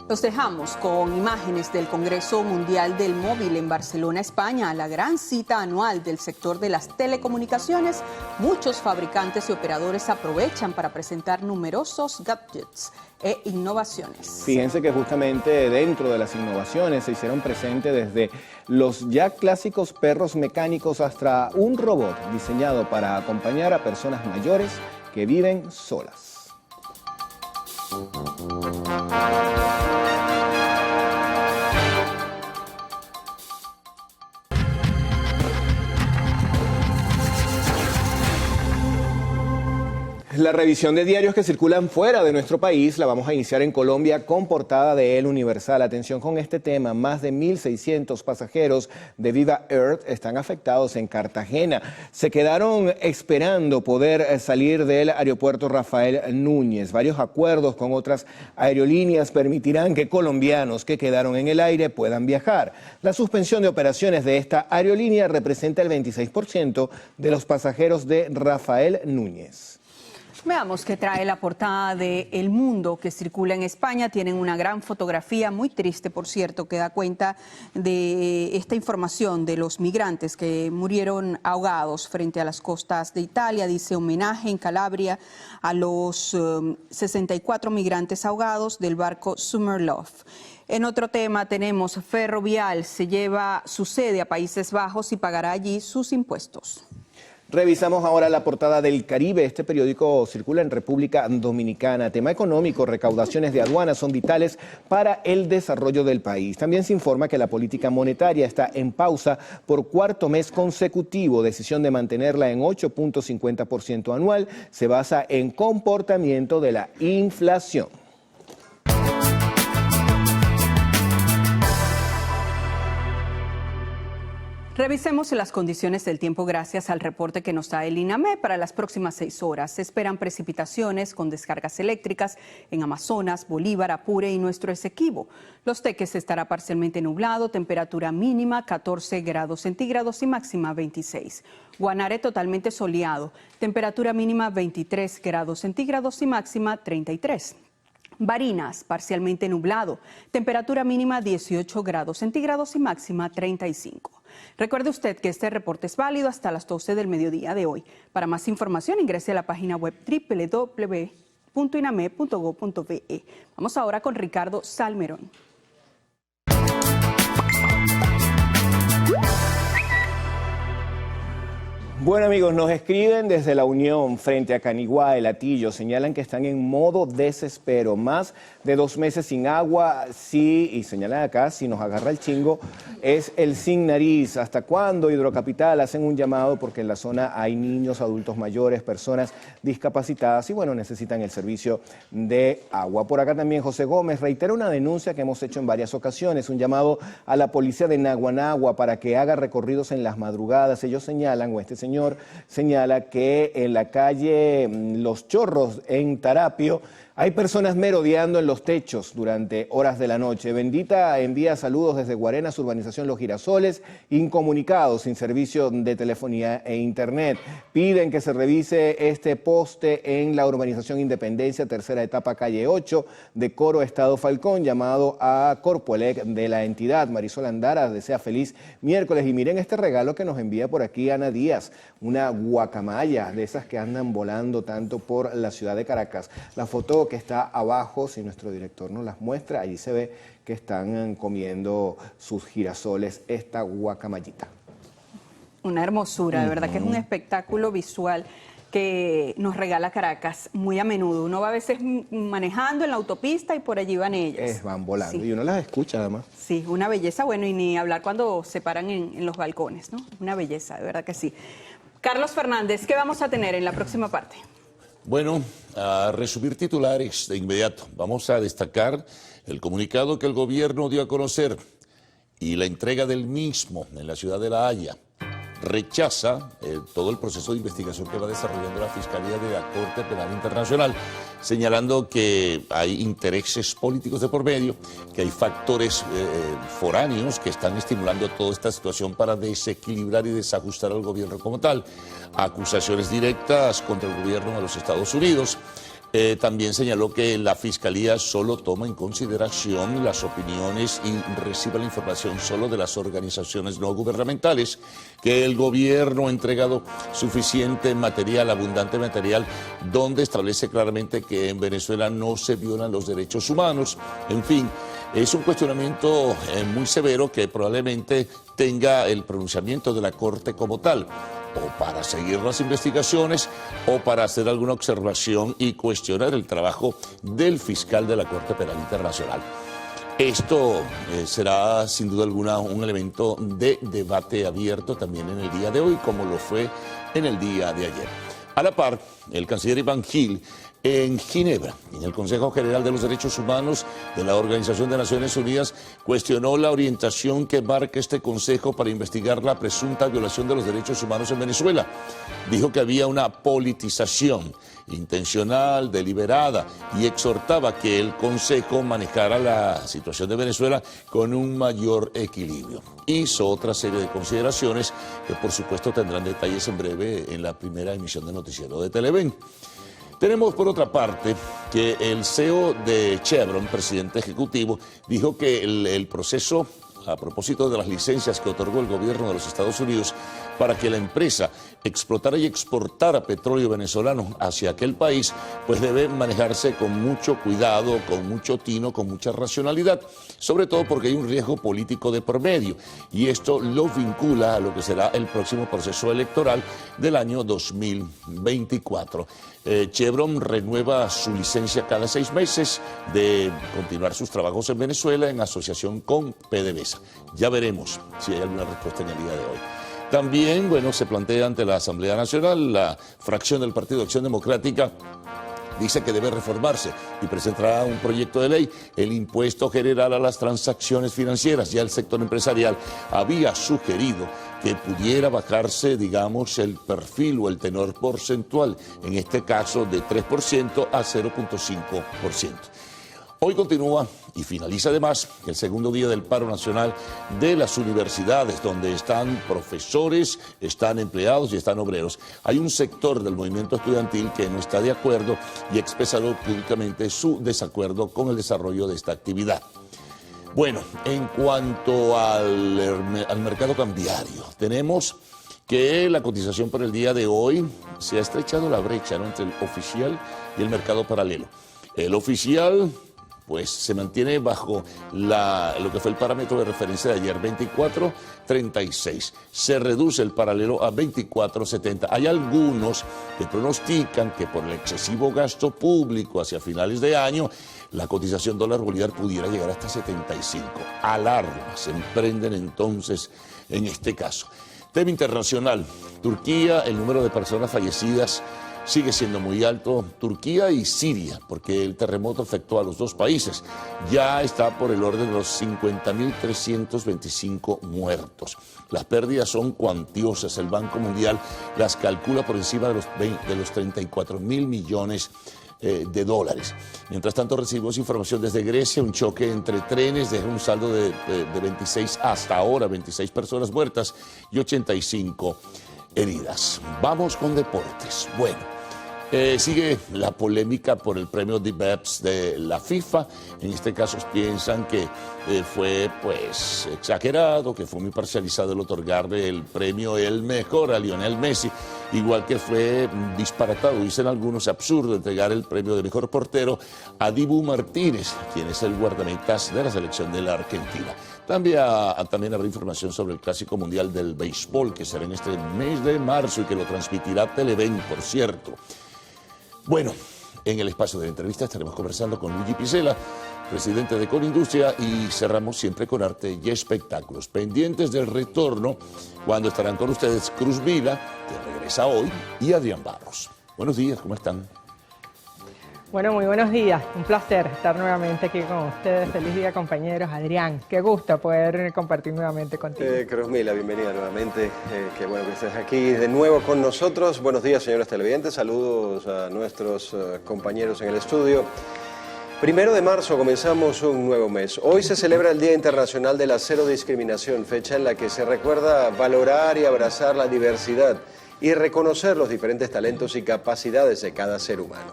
Los dejamos con imágenes del Congreso Mundial del Móvil en Barcelona, España, la gran cita anual del sector de las telecomunicaciones. Muchos fabricantes y operadores aprovechan para presentar numerosos gadgets e innovaciones. Fíjense que justamente dentro de las innovaciones se hicieron presentes desde los ya clásicos perros mecánicos hasta un robot diseñado para acompañar a personas mayores que viven solas. La revisión de diarios que circulan fuera de nuestro país la vamos a iniciar en Colombia con portada de El Universal. Atención con este tema, más de 1.600 pasajeros de Viva Air están afectados en Cartagena. Se quedaron esperando poder salir del aeropuerto Rafael Núñez. Varios acuerdos con otras aerolíneas permitirán que colombianos que quedaron en el aire puedan viajar. La suspensión de operaciones de esta aerolínea representa el 26% de los pasajeros de Rafael Núñez. Veamos qué trae la portada de El Mundo que circula en España. Tienen una gran fotografía, muy triste por cierto, que da cuenta de esta información de los migrantes que murieron ahogados frente a las costas de Italia. Dice homenaje en Calabria a los 64 migrantes ahogados del barco Summerlove. En otro tema tenemos Ferrovial se lleva su sede a Países Bajos y pagará allí sus impuestos. Revisamos ahora la portada del Caribe. Este periódico circula en República Dominicana. Tema económico, recaudaciones de aduanas son vitales para el desarrollo del país. También se informa que la política monetaria está en pausa por cuarto mes consecutivo. Decisión de mantenerla en 8.50% anual se basa en comportamiento de la inflación. Revisemos las condiciones del tiempo gracias al reporte que nos da el INAME. Para las próximas 6 horas se esperan precipitaciones con descargas eléctricas en Amazonas, Bolívar, Apure y nuestro Esequibo. Los Teques estará parcialmente nublado, temperatura mínima 14 grados centígrados y máxima 26. Guanare totalmente soleado, temperatura mínima 23 grados centígrados y máxima 33. Barinas, parcialmente nublado, temperatura mínima 18 grados centígrados y máxima 35. Recuerde usted que este reporte es válido hasta las 12 del mediodía de hoy. Para más información ingrese a la página web www.iname.gov.be. Vamos ahora con Ricardo Salmerón. Bueno amigos, nos escriben desde La Unión, frente a Caniguá, El Hatillo, señalan que están en modo desespero, más de 2 meses sin agua, sí, y señalan acá, si nos agarra el chingo, es el sin nariz. ¿Hasta cuándo? Hidrocapital hacen un llamado porque en la zona hay niños, adultos mayores, personas discapacitadas y bueno, necesitan el servicio de agua. Por acá también José Gómez reitera una denuncia que hemos hecho en varias ocasiones, un llamado a la policía de Naguanagua para que haga recorridos en las madrugadas. Ellos señalan, o este señor señala que en la calle Los Chorros, en Tarapio, hay personas merodeando en los techos durante horas de la noche. Bendita envía saludos desde Guarenas, urbanización Los Girasoles, incomunicados, sin servicio de telefonía e internet. Piden que se revise este poste en la urbanización Independencia, tercera etapa, calle 8, de Coro, Estado Falcón, llamado a Corpoelec de la entidad. Marisol Andara desea feliz miércoles. Y miren este regalo que nos envía por aquí Ana Díaz, una guacamaya de esas que andan volando tanto por la ciudad de Caracas. La foto que está abajo, si nuestro director nos las muestra, allí se ve que están comiendo sus girasoles, esta guacamayita. Una hermosura, de verdad que es un espectáculo visual que nos regala Caracas muy a menudo. Uno va a veces manejando en la autopista y por allí van ellas. Van volando, sí. Y uno las escucha además. Sí, una belleza, bueno, y ni hablar cuando se paran en los balcones, ¿no? Una belleza, de verdad que sí. Carlos Fernández, ¿qué vamos a tener en la próxima parte? Bueno, a resumir titulares de inmediato. Vamos a destacar el comunicado que el gobierno dio a conocer y la entrega del mismo en la ciudad de La Haya. Rechaza todo el proceso de investigación que va desarrollando la Fiscalía de la Corte Penal Internacional, señalando que hay intereses políticos de por medio, que hay factores foráneos que están estimulando toda esta situación para desequilibrar y desajustar al gobierno como tal. Acusaciones directas contra el gobierno de los Estados Unidos. También señaló que la Fiscalía solo toma en consideración las opiniones y recibe la información solo de las organizaciones no gubernamentales, que el gobierno ha entregado suficiente material, abundante material, donde establece claramente que en Venezuela no se violan los derechos humanos. En fin, es un cuestionamiento muy severo que probablemente tenga el pronunciamiento de la Corte como tal, o para seguir las investigaciones o para hacer alguna observación y cuestionar el trabajo del fiscal de la Corte Penal Internacional. Esto será sin duda alguna un elemento de debate abierto también en el día de hoy, como lo fue en el día de ayer. A la par, el canciller Iván Gil, en Ginebra, en el Consejo General de los Derechos Humanos de la Organización de Naciones Unidas, cuestionó la orientación que marca este Consejo para investigar la presunta violación de los derechos humanos en Venezuela. Dijo que había una politización intencional, deliberada, y exhortaba que el Consejo manejara la situación de Venezuela con un mayor equilibrio. Hizo otra serie de consideraciones que por supuesto tendrán detalles en breve en la primera emisión de Noticiero de Televen. Tenemos por otra parte que el CEO de Chevron, presidente ejecutivo, dijo que el proceso a propósito de las licencias que otorgó el gobierno de los Estados Unidos para que la empresa explotara y exportara petróleo venezolano hacia aquel país, pues debe manejarse con mucho cuidado, con mucho tino, con mucha racionalidad, sobre todo porque hay un riesgo político de por medio, y esto lo vincula a lo que será el próximo proceso electoral del año 2024. Chevron renueva su licencia cada 6 meses de continuar sus trabajos en Venezuela en asociación con PDVSA. Ya veremos si hay alguna respuesta en el día de hoy. También, bueno, se plantea ante la Asamblea Nacional la fracción del Partido de Acción Democrática. Dice que debe reformarse y presentará un proyecto de ley, el impuesto general a las transacciones financieras. Ya el sector empresarial había sugerido que pudiera bajarse, digamos, el perfil o el tenor porcentual, en este caso de 3% a 0.5%. Hoy continúa y finaliza además el segundo día del paro nacional de las universidades, donde están profesores, están empleados y están obreros. Hay un sector del movimiento estudiantil que no está de acuerdo y ha expresado públicamente su desacuerdo con el desarrollo de esta actividad. Bueno, en cuanto al mercado cambiario, tenemos que la cotización por el día de hoy se ha estrechado la brecha, ¿no?, entre el oficial y el mercado paralelo. El oficial, pues, se mantiene bajo lo que fue el parámetro de referencia de ayer, 24.36. Se reduce el paralelo a 24.70. Hay algunos que pronostican que por el excesivo gasto público hacia finales de año, la cotización dólar-bolívar pudiera llegar hasta 75. Alarmas se emprenden entonces en este caso. Tema internacional. Turquía, el número de personas fallecidas sigue siendo muy alto. Turquía y Siria, porque el terremoto afectó a los dos países. Ya está por el orden de los 50.325 muertos. Las pérdidas son cuantiosas. El Banco Mundial las calcula por encima de los 34.000 millones de dólares. Mientras tanto, recibimos información desde Grecia. Un choque entre trenes deja un saldo de 26, hasta ahora 26 personas muertas y 85 heridas. Vamos con deportes. Bueno, sigue la polémica por el premio de BEPS de la FIFA. En este caso piensan que fue, pues, exagerado, que fue muy parcializado el otorgarle el premio el mejor a Lionel Messi, igual que fue disparatado, dicen algunos, absurdo entregar el premio de mejor portero a Dibu Martínez, quien es el guardametas de la selección de la Argentina. También habrá información sobre el Clásico Mundial del Béisbol, que será en este mes de marzo y que lo transmitirá Televen, por cierto. Bueno, en el espacio de entrevista estaremos conversando con Luigi Picela, presidente de Colindustria, y cerramos siempre con arte y espectáculos. Pendientes del retorno, cuando estarán con ustedes Cruz Vila, que regresa hoy, y Adrián Barros. Buenos días, ¿cómo están? Bueno, muy buenos días. Un placer estar nuevamente aquí con ustedes. Feliz día, compañeros. Adrián, qué gusto poder compartir nuevamente contigo. Cruz Mila, bienvenida nuevamente. Qué bueno que estés aquí de nuevo con nosotros. Buenos días, señores televidentes. Saludos a nuestros compañeros en el estudio. 1 de marzo comenzamos un nuevo mes. Hoy se celebra el Día Internacional de la Cero Discriminación, fecha en la que se recuerda valorar y abrazar la diversidad y reconocer los diferentes talentos y capacidades de cada ser humano.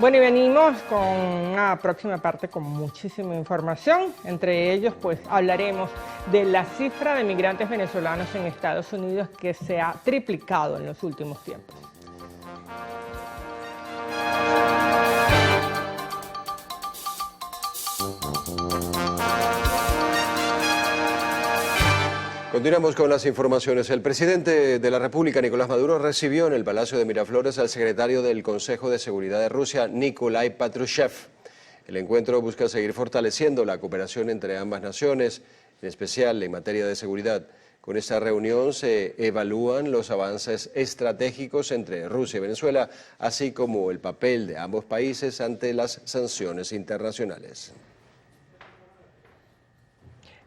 Bueno, y venimos con una próxima parte con muchísima información. Entre ellos, pues, hablaremos de la cifra de migrantes venezolanos en Estados Unidos, que se ha triplicado en los últimos tiempos. Continuamos con las informaciones. El presidente de la República, Nicolás Maduro, recibió en el Palacio de Miraflores al secretario del Consejo de Seguridad de Rusia, Nikolai Patrushev. El encuentro busca seguir fortaleciendo la cooperación entre ambas naciones, en especial en materia de seguridad. Con esta reunión se evalúan los avances estratégicos entre Rusia y Venezuela, así como el papel de ambos países ante las sanciones internacionales.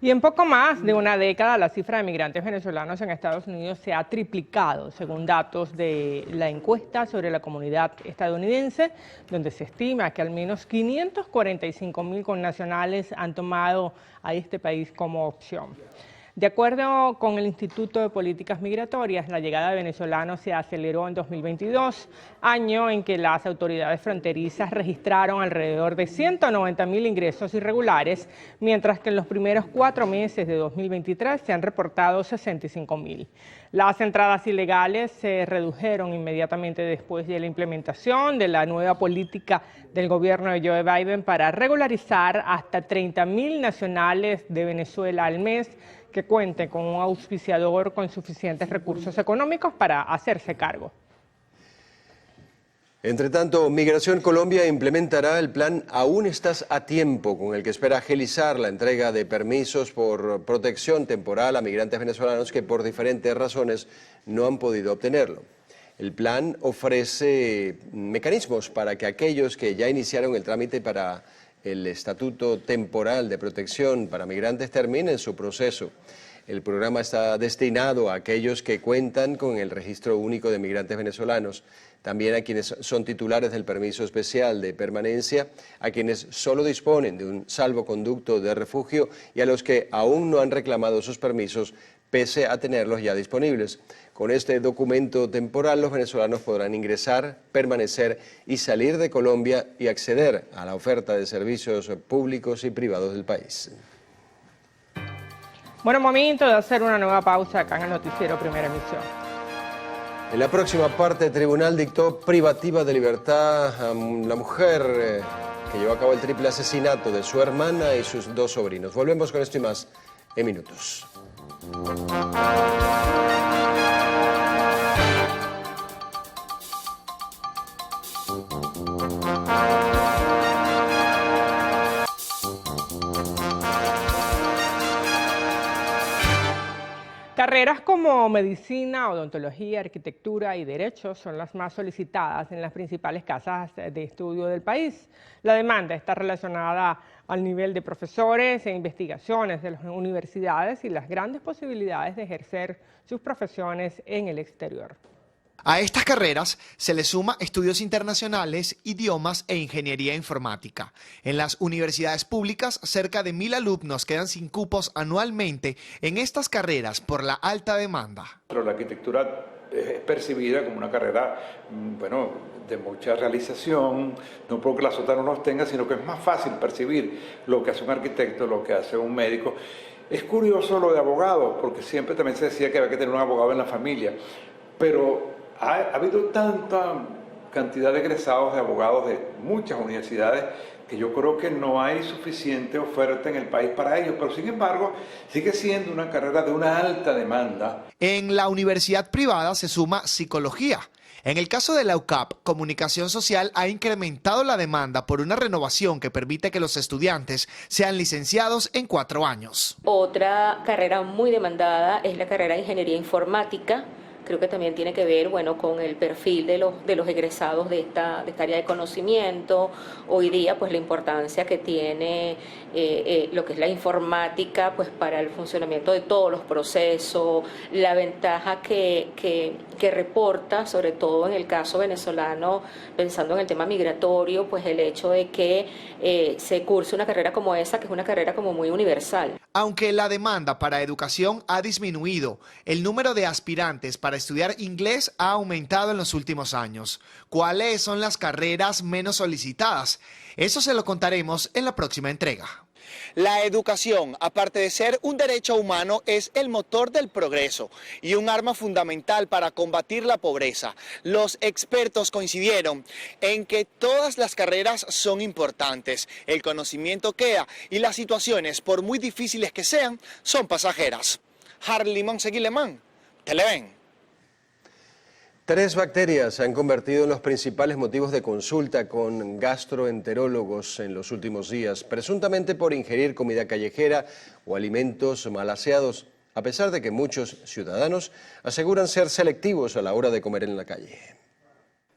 Y en poco más de una década, la cifra de migrantes venezolanos en Estados Unidos se ha triplicado, según datos de la encuesta sobre la comunidad estadounidense, donde se estima que al menos 545.000 connacionales han tomado a este país como opción. De acuerdo con el Instituto de Políticas Migratorias, la llegada de venezolanos se aceleró en 2022, año en que las autoridades fronterizas registraron alrededor de 190.000 ingresos irregulares, mientras que en los primeros 4 meses de 2023 se han reportado 65.000. Las entradas ilegales se redujeron inmediatamente después de la implementación de la nueva política del gobierno de Joe Biden para regularizar hasta 30.000 nacionales de Venezuela al mes, que cuente con un auspiciador con suficientes recursos económicos para hacerse cargo. Entre tanto, Migración Colombia implementará el plan Aún estás a tiempo, con el que espera agilizar la entrega de permisos por protección temporal a migrantes venezolanos que por diferentes razones no han podido obtenerlo. El plan ofrece mecanismos para que aquellos que ya iniciaron el trámite para el Estatuto Temporal de Protección para Migrantes terminen su proceso. El programa está destinado a aquellos que cuentan con el Registro Único de Migrantes Venezolanos, también a quienes son titulares del permiso especial de permanencia, a quienes solo disponen de un salvoconducto de refugio y a los que aún no han reclamado sus permisos, pese a tenerlos ya disponibles. Con este documento temporal, los venezolanos podrán ingresar, permanecer y salir de Colombia y acceder a la oferta de servicios públicos y privados del país. Bueno, momento de hacer una nueva pausa acá en el noticiero Primera Emisión. En la próxima parte, el tribunal dictó privativa de libertad a la mujer que llevó a cabo el triple asesinato de su hermana y sus 2 sobrinos. Volvemos con esto y más en minutos. Carreras como medicina, odontología, arquitectura y derecho son las más solicitadas en las principales casas de estudio del país. La demanda está relacionada al nivel de profesores e investigaciones de las universidades y las grandes posibilidades de ejercer sus profesiones en el exterior. A estas carreras se le suma estudios internacionales, idiomas e ingeniería informática. En las universidades públicas, cerca de 1.000 alumnos quedan sin cupos anualmente en estas carreras por la alta demanda. Pero la arquitectura es percibida como una carrera, bueno, de mucha realización, no porque las otras no los tenga, sino que es más fácil percibir lo que hace un arquitecto, lo que hace un médico. Es curioso lo de abogados, porque siempre también se decía que había que tener un abogado en la familia, pero ha habido tanta cantidad de egresados de abogados de muchas universidades que yo creo que no hay suficiente oferta en el país para ellos, pero sin embargo sigue siendo una carrera de una alta demanda. En la universidad privada se suma psicología. En el caso de la UCAP, Comunicación Social ha incrementado la demanda por una renovación que permite que los estudiantes sean licenciados en 4 años. Otra carrera muy demandada es la carrera de Ingeniería Informática. Creo que también tiene que ver, bueno, con el perfil de los egresados de esta área de conocimiento. Hoy día, pues la importancia que tiene lo que es la informática, pues para el funcionamiento de todos los procesos, la ventaja que reporta, sobre todo en el caso venezolano, pensando en el tema migratorio, pues el hecho de que se curse una carrera como esa, que es una carrera como muy universal. Aunque la demanda para educación ha disminuido, el número de aspirantes para estudiar inglés ha aumentado en los últimos años. ¿Cuáles son las carreras menos solicitadas? Eso se lo contaremos en la próxima entrega. La educación, aparte de ser un derecho humano, es el motor del progreso y un arma fundamental para combatir la pobreza. Los expertos coincidieron en que todas las carreras son importantes, el conocimiento queda y las situaciones, por muy difíciles que sean, son pasajeras. Harley Monseguilemán, Televen. 3 bacterias se han convertido en los principales motivos de consulta con gastroenterólogos en los últimos días, presuntamente por ingerir comida callejera o alimentos mal aseados, a pesar de que muchos ciudadanos aseguran ser selectivos a la hora de comer en la calle.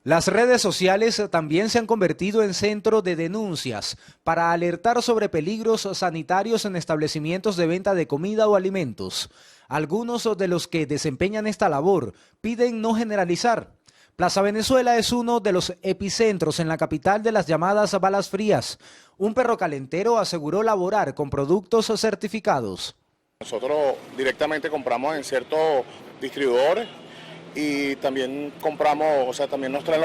Las redes sociales también se han convertido en centro de denuncias para alertar sobre peligros sanitarios en establecimientos de venta de comida o alimentos. Algunos de los que desempeñan esta labor piden no generalizar. Plaza Venezuela es uno de los epicentros en la capital de las llamadas balas frías. Un perro calentero aseguró laborar con productos certificados. Nosotros directamente compramos en ciertos distribuidores y también compramos, o sea, también nos traen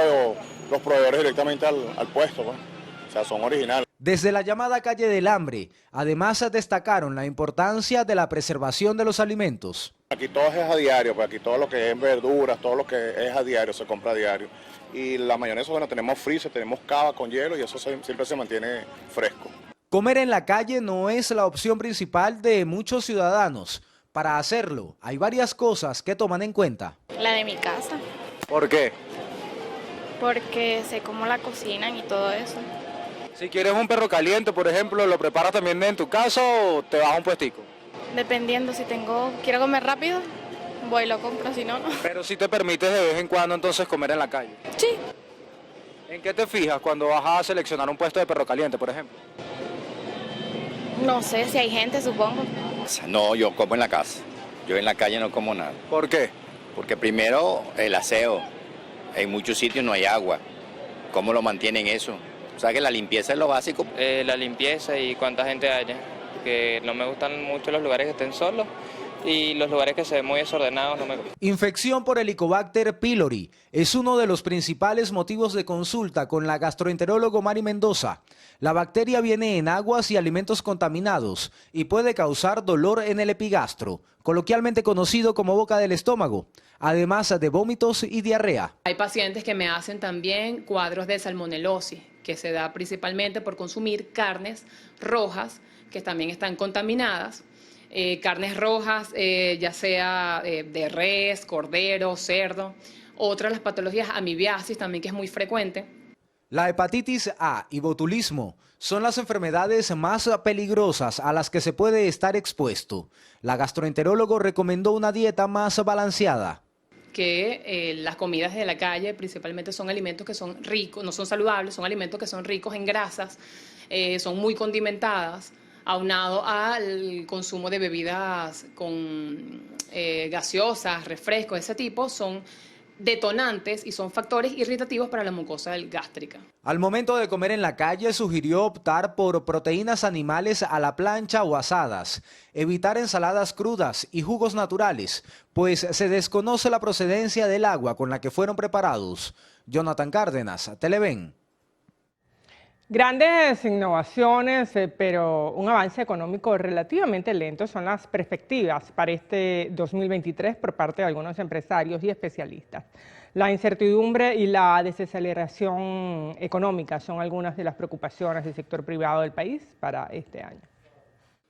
los proveedores directamente al puesto, pues. O sea, son originales. Desde la llamada calle del hambre, además destacaron la importancia de la preservación de los alimentos. Aquí todo es a diario, pues aquí todo lo que es verduras, todo lo que es a diario, se compra a diario. Y la mayonesa, bueno, tenemos freezer, tenemos cava con hielo y eso siempre se mantiene fresco. Comer en la calle no es la opción principal de muchos ciudadanos. Para hacerlo, hay varias cosas que toman en cuenta. La de mi casa. ¿Por qué? Porque sé cómo la cocinan y todo eso. Si quieres un perro caliente, por ejemplo, ¿lo preparas también en tu casa o te vas a un puestico? Dependiendo, si quiero comer rápido, voy y lo compro, si no, no. Pero si te permites de vez en cuando entonces comer en la calle. Sí. ¿En qué te fijas cuando vas a seleccionar un puesto de perro caliente, por ejemplo? No sé, si hay gente, supongo. No, yo como en la casa. Yo en la calle no como nada. ¿Por qué? Porque primero el aseo. En muchos sitios no hay agua. ¿Cómo lo mantienen eso? O sea que la limpieza es lo básico. La limpieza y cuánta gente haya. Que no me gustan mucho los lugares que estén solos y los lugares que se ven muy desordenados no me gustan. Infección por Helicobacter pylori es uno de los principales motivos de consulta con la gastroenterólogo Mari Mendoza. La bacteria viene en aguas y alimentos contaminados y puede causar dolor en el epigastro, coloquialmente conocido como boca del estómago, además de vómitos y diarrea. Hay pacientes que me hacen también cuadros de salmonelosis, que se da principalmente por consumir carnes rojas que también están contaminadas. Carnes rojas, ya sea de res, cordero, cerdo. Otra de las patologías, amibiasis también, que es muy frecuente. La hepatitis A y botulismo son las enfermedades más peligrosas a las que se puede estar expuesto. La gastroenterólogo recomendó una dieta más balanceada. Que las comidas de la calle principalmente son alimentos que son ricos, no son saludables, son alimentos que son ricos en grasas, son muy condimentadas, aunado al consumo de bebidas con gaseosas, refrescos, ese tipo, son detonantes y son factores irritativos para la mucosa gástrica. Al momento de comer en la calle, sugirió optar por proteínas animales a la plancha o asadas, evitar ensaladas crudas y jugos naturales, pues se desconoce la procedencia del agua con la que fueron preparados. Jonathan Cárdenas, Televen. Grandes innovaciones, pero un avance económico relativamente lento son las perspectivas para este 2023 por parte de algunos empresarios y especialistas. La incertidumbre y la desaceleración económica son algunas de las preocupaciones del sector privado del país para este año.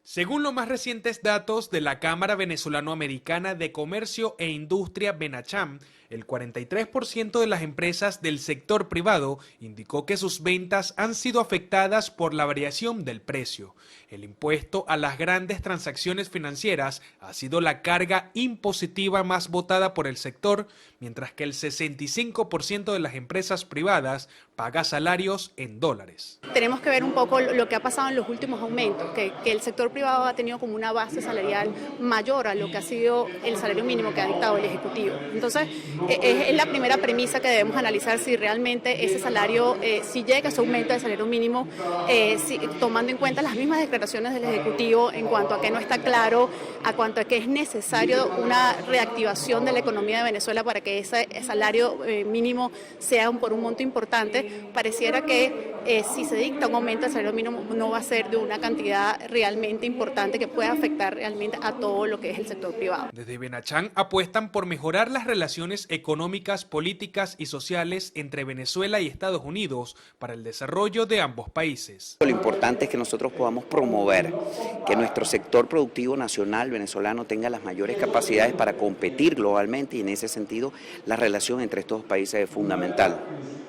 Según los más recientes datos de la Cámara Venezolano-Americana de Comercio e Industria Benacham, el 43% de las empresas del sector privado indicó que sus ventas han sido afectadas por la variación del precio. El impuesto a las grandes transacciones financieras ha sido la carga impositiva más votada por el sector, mientras que el 65% de las empresas privadas paga salarios en dólares. Tenemos que ver un poco lo que ha pasado en los últimos aumentos, que el sector privado ha tenido como una base salarial mayor a lo que ha sido el salario mínimo que ha dictado el Ejecutivo. Entonces, es la primera premisa que debemos analizar si realmente ese salario, si llega ese aumento del salario mínimo, tomando en cuenta las mismas declaraciones del Ejecutivo en cuanto a que no está claro, a cuanto a que es necesario una reactivación de la economía de Venezuela para que ese salario mínimo sea por un monto importante. Pareciera que si se dicta un aumento del salario mínimo no va a ser de una cantidad realmente importante que pueda afectar realmente a todo lo que es el sector privado. Desde Benacham apuestan por mejorar las relaciones económicas, políticas y sociales entre Venezuela y Estados Unidos para el desarrollo de ambos países. Lo importante es que nosotros podamos promover que nuestro sector productivo nacional venezolano tenga las mayores capacidades para competir globalmente, y en ese sentido la relación entre estos países es fundamental.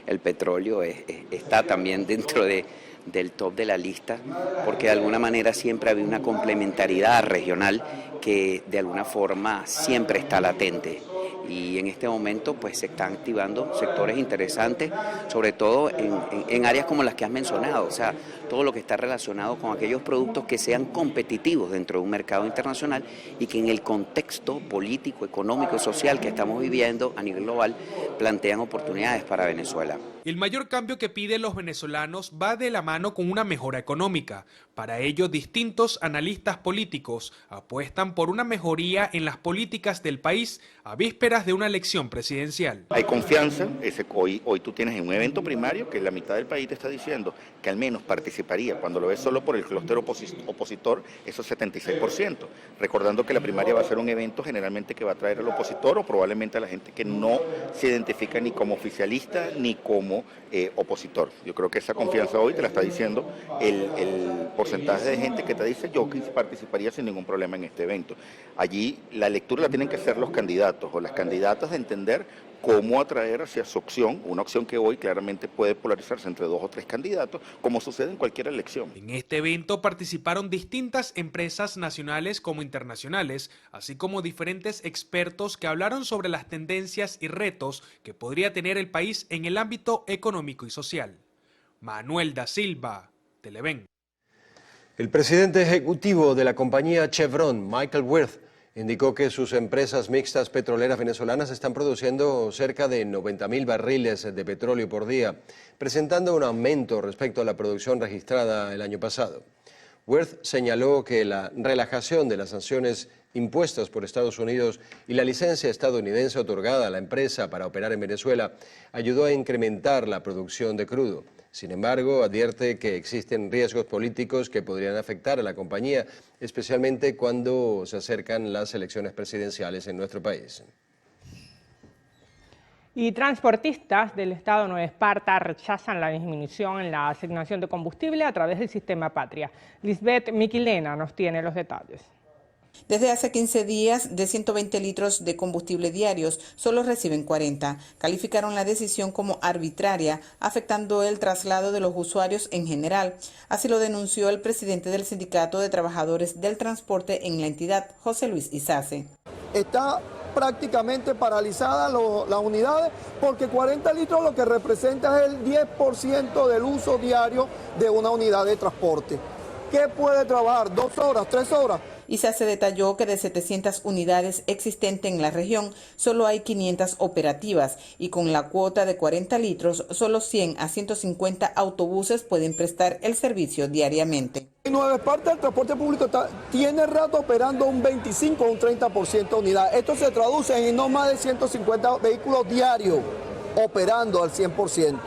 El petróleo está también dentro del top de la lista, porque de alguna manera siempre había una complementariedad regional que de alguna forma siempre está latente. Y en este momento pues se están activando sectores interesantes, sobre todo en áreas como las que has mencionado, o sea, todo lo que está relacionado con aquellos productos que sean competitivos dentro de un mercado internacional y que en el contexto político, económico y social que estamos viviendo a nivel global plantean oportunidades para Venezuela. El mayor cambio que piden los venezolanos va de la mano con una mejora económica. Para ello, distintos analistas políticos apuestan por una mejoría en las políticas del país a vísperas de una elección presidencial. Hay confianza, hoy tú tienes en un evento primario que la mitad del país te está diciendo que al menos participaría. Cuando lo ves solo por el clúster opositor, eso es 76%. Recordando que la primaria va a ser un evento generalmente que va a traer al opositor o probablemente a la gente que no se identifica ni como oficialista ni como opositor. Yo creo que esa confianza hoy te la está diciendo el porcentaje de gente que te dice yo participaría sin ningún problema en este evento. Allí la lectura la tienen que hacer los candidatos o las candidatas de entender cómo atraer hacia su opción, una opción que hoy claramente puede polarizarse entre 2 o 3 candidatos, como sucede en cualquier elección. En este evento participaron distintas empresas nacionales como internacionales, así como diferentes expertos que hablaron sobre las tendencias y retos que podría tener el país en el ámbito económico y social. Manuel da Silva, Televen. El presidente ejecutivo de la compañía Chevron, Michael Wirth, indicó que sus empresas mixtas petroleras venezolanas están produciendo cerca de 90.000 barriles de petróleo por día, presentando un aumento respecto a la producción registrada el año pasado. Wirth señaló que la relajación de las sanciones impuestas por Estados Unidos y la licencia estadounidense otorgada a la empresa para operar en Venezuela ayudó a incrementar la producción de crudo. Sin embargo, advierte que existen riesgos políticos que podrían afectar a la compañía, especialmente cuando se acercan las elecciones presidenciales en nuestro país. Y transportistas del estado Nueva Esparta rechazan la disminución en la asignación de combustible a través del sistema Patria. Lisbeth Miquilena nos tiene los detalles. Desde hace 15 días, de 120 litros de combustible diarios, solo reciben 40. Calificaron la decisión como arbitraria, afectando el traslado de los usuarios en general. Así lo denunció el presidente del Sindicato de Trabajadores del Transporte en la entidad, José Luis Izace. Está prácticamente paralizadas las unidades porque 40 litros lo que representa es el 10% del uso diario de una unidad de transporte. ¿Qué puede trabajar? ¿2 horas? ¿3 horas? Izace detalló que de 700 unidades existentes en la región, solo hay 500 operativas y con la cuota de 40 litros, solo 100 a 150 autobuses pueden prestar el servicio diariamente. En Nueva Esparta el transporte público tiene rato operando un 25 o un 30% de unidades. Esto se traduce en no más de 150 vehículos diarios operando al 100%.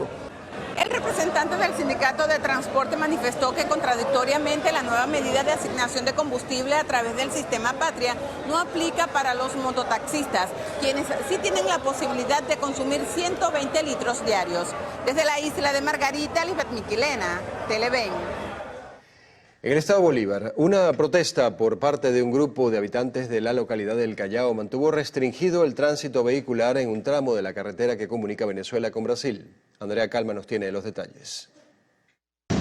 El representante del Sindicato de Transporte manifestó que contradictoriamente la nueva medida de asignación de combustible a través del sistema Patria no aplica para los mototaxistas, quienes sí tienen la posibilidad de consumir 120 litros diarios. Desde la isla de Margarita, Lisbeth Miquilena, Televen. En el estado Bolívar, una protesta por parte de un grupo de habitantes de la localidad del Callao mantuvo restringido el tránsito vehicular en un tramo de la carretera que comunica Venezuela con Brasil. Andrea Calma nos tiene los detalles.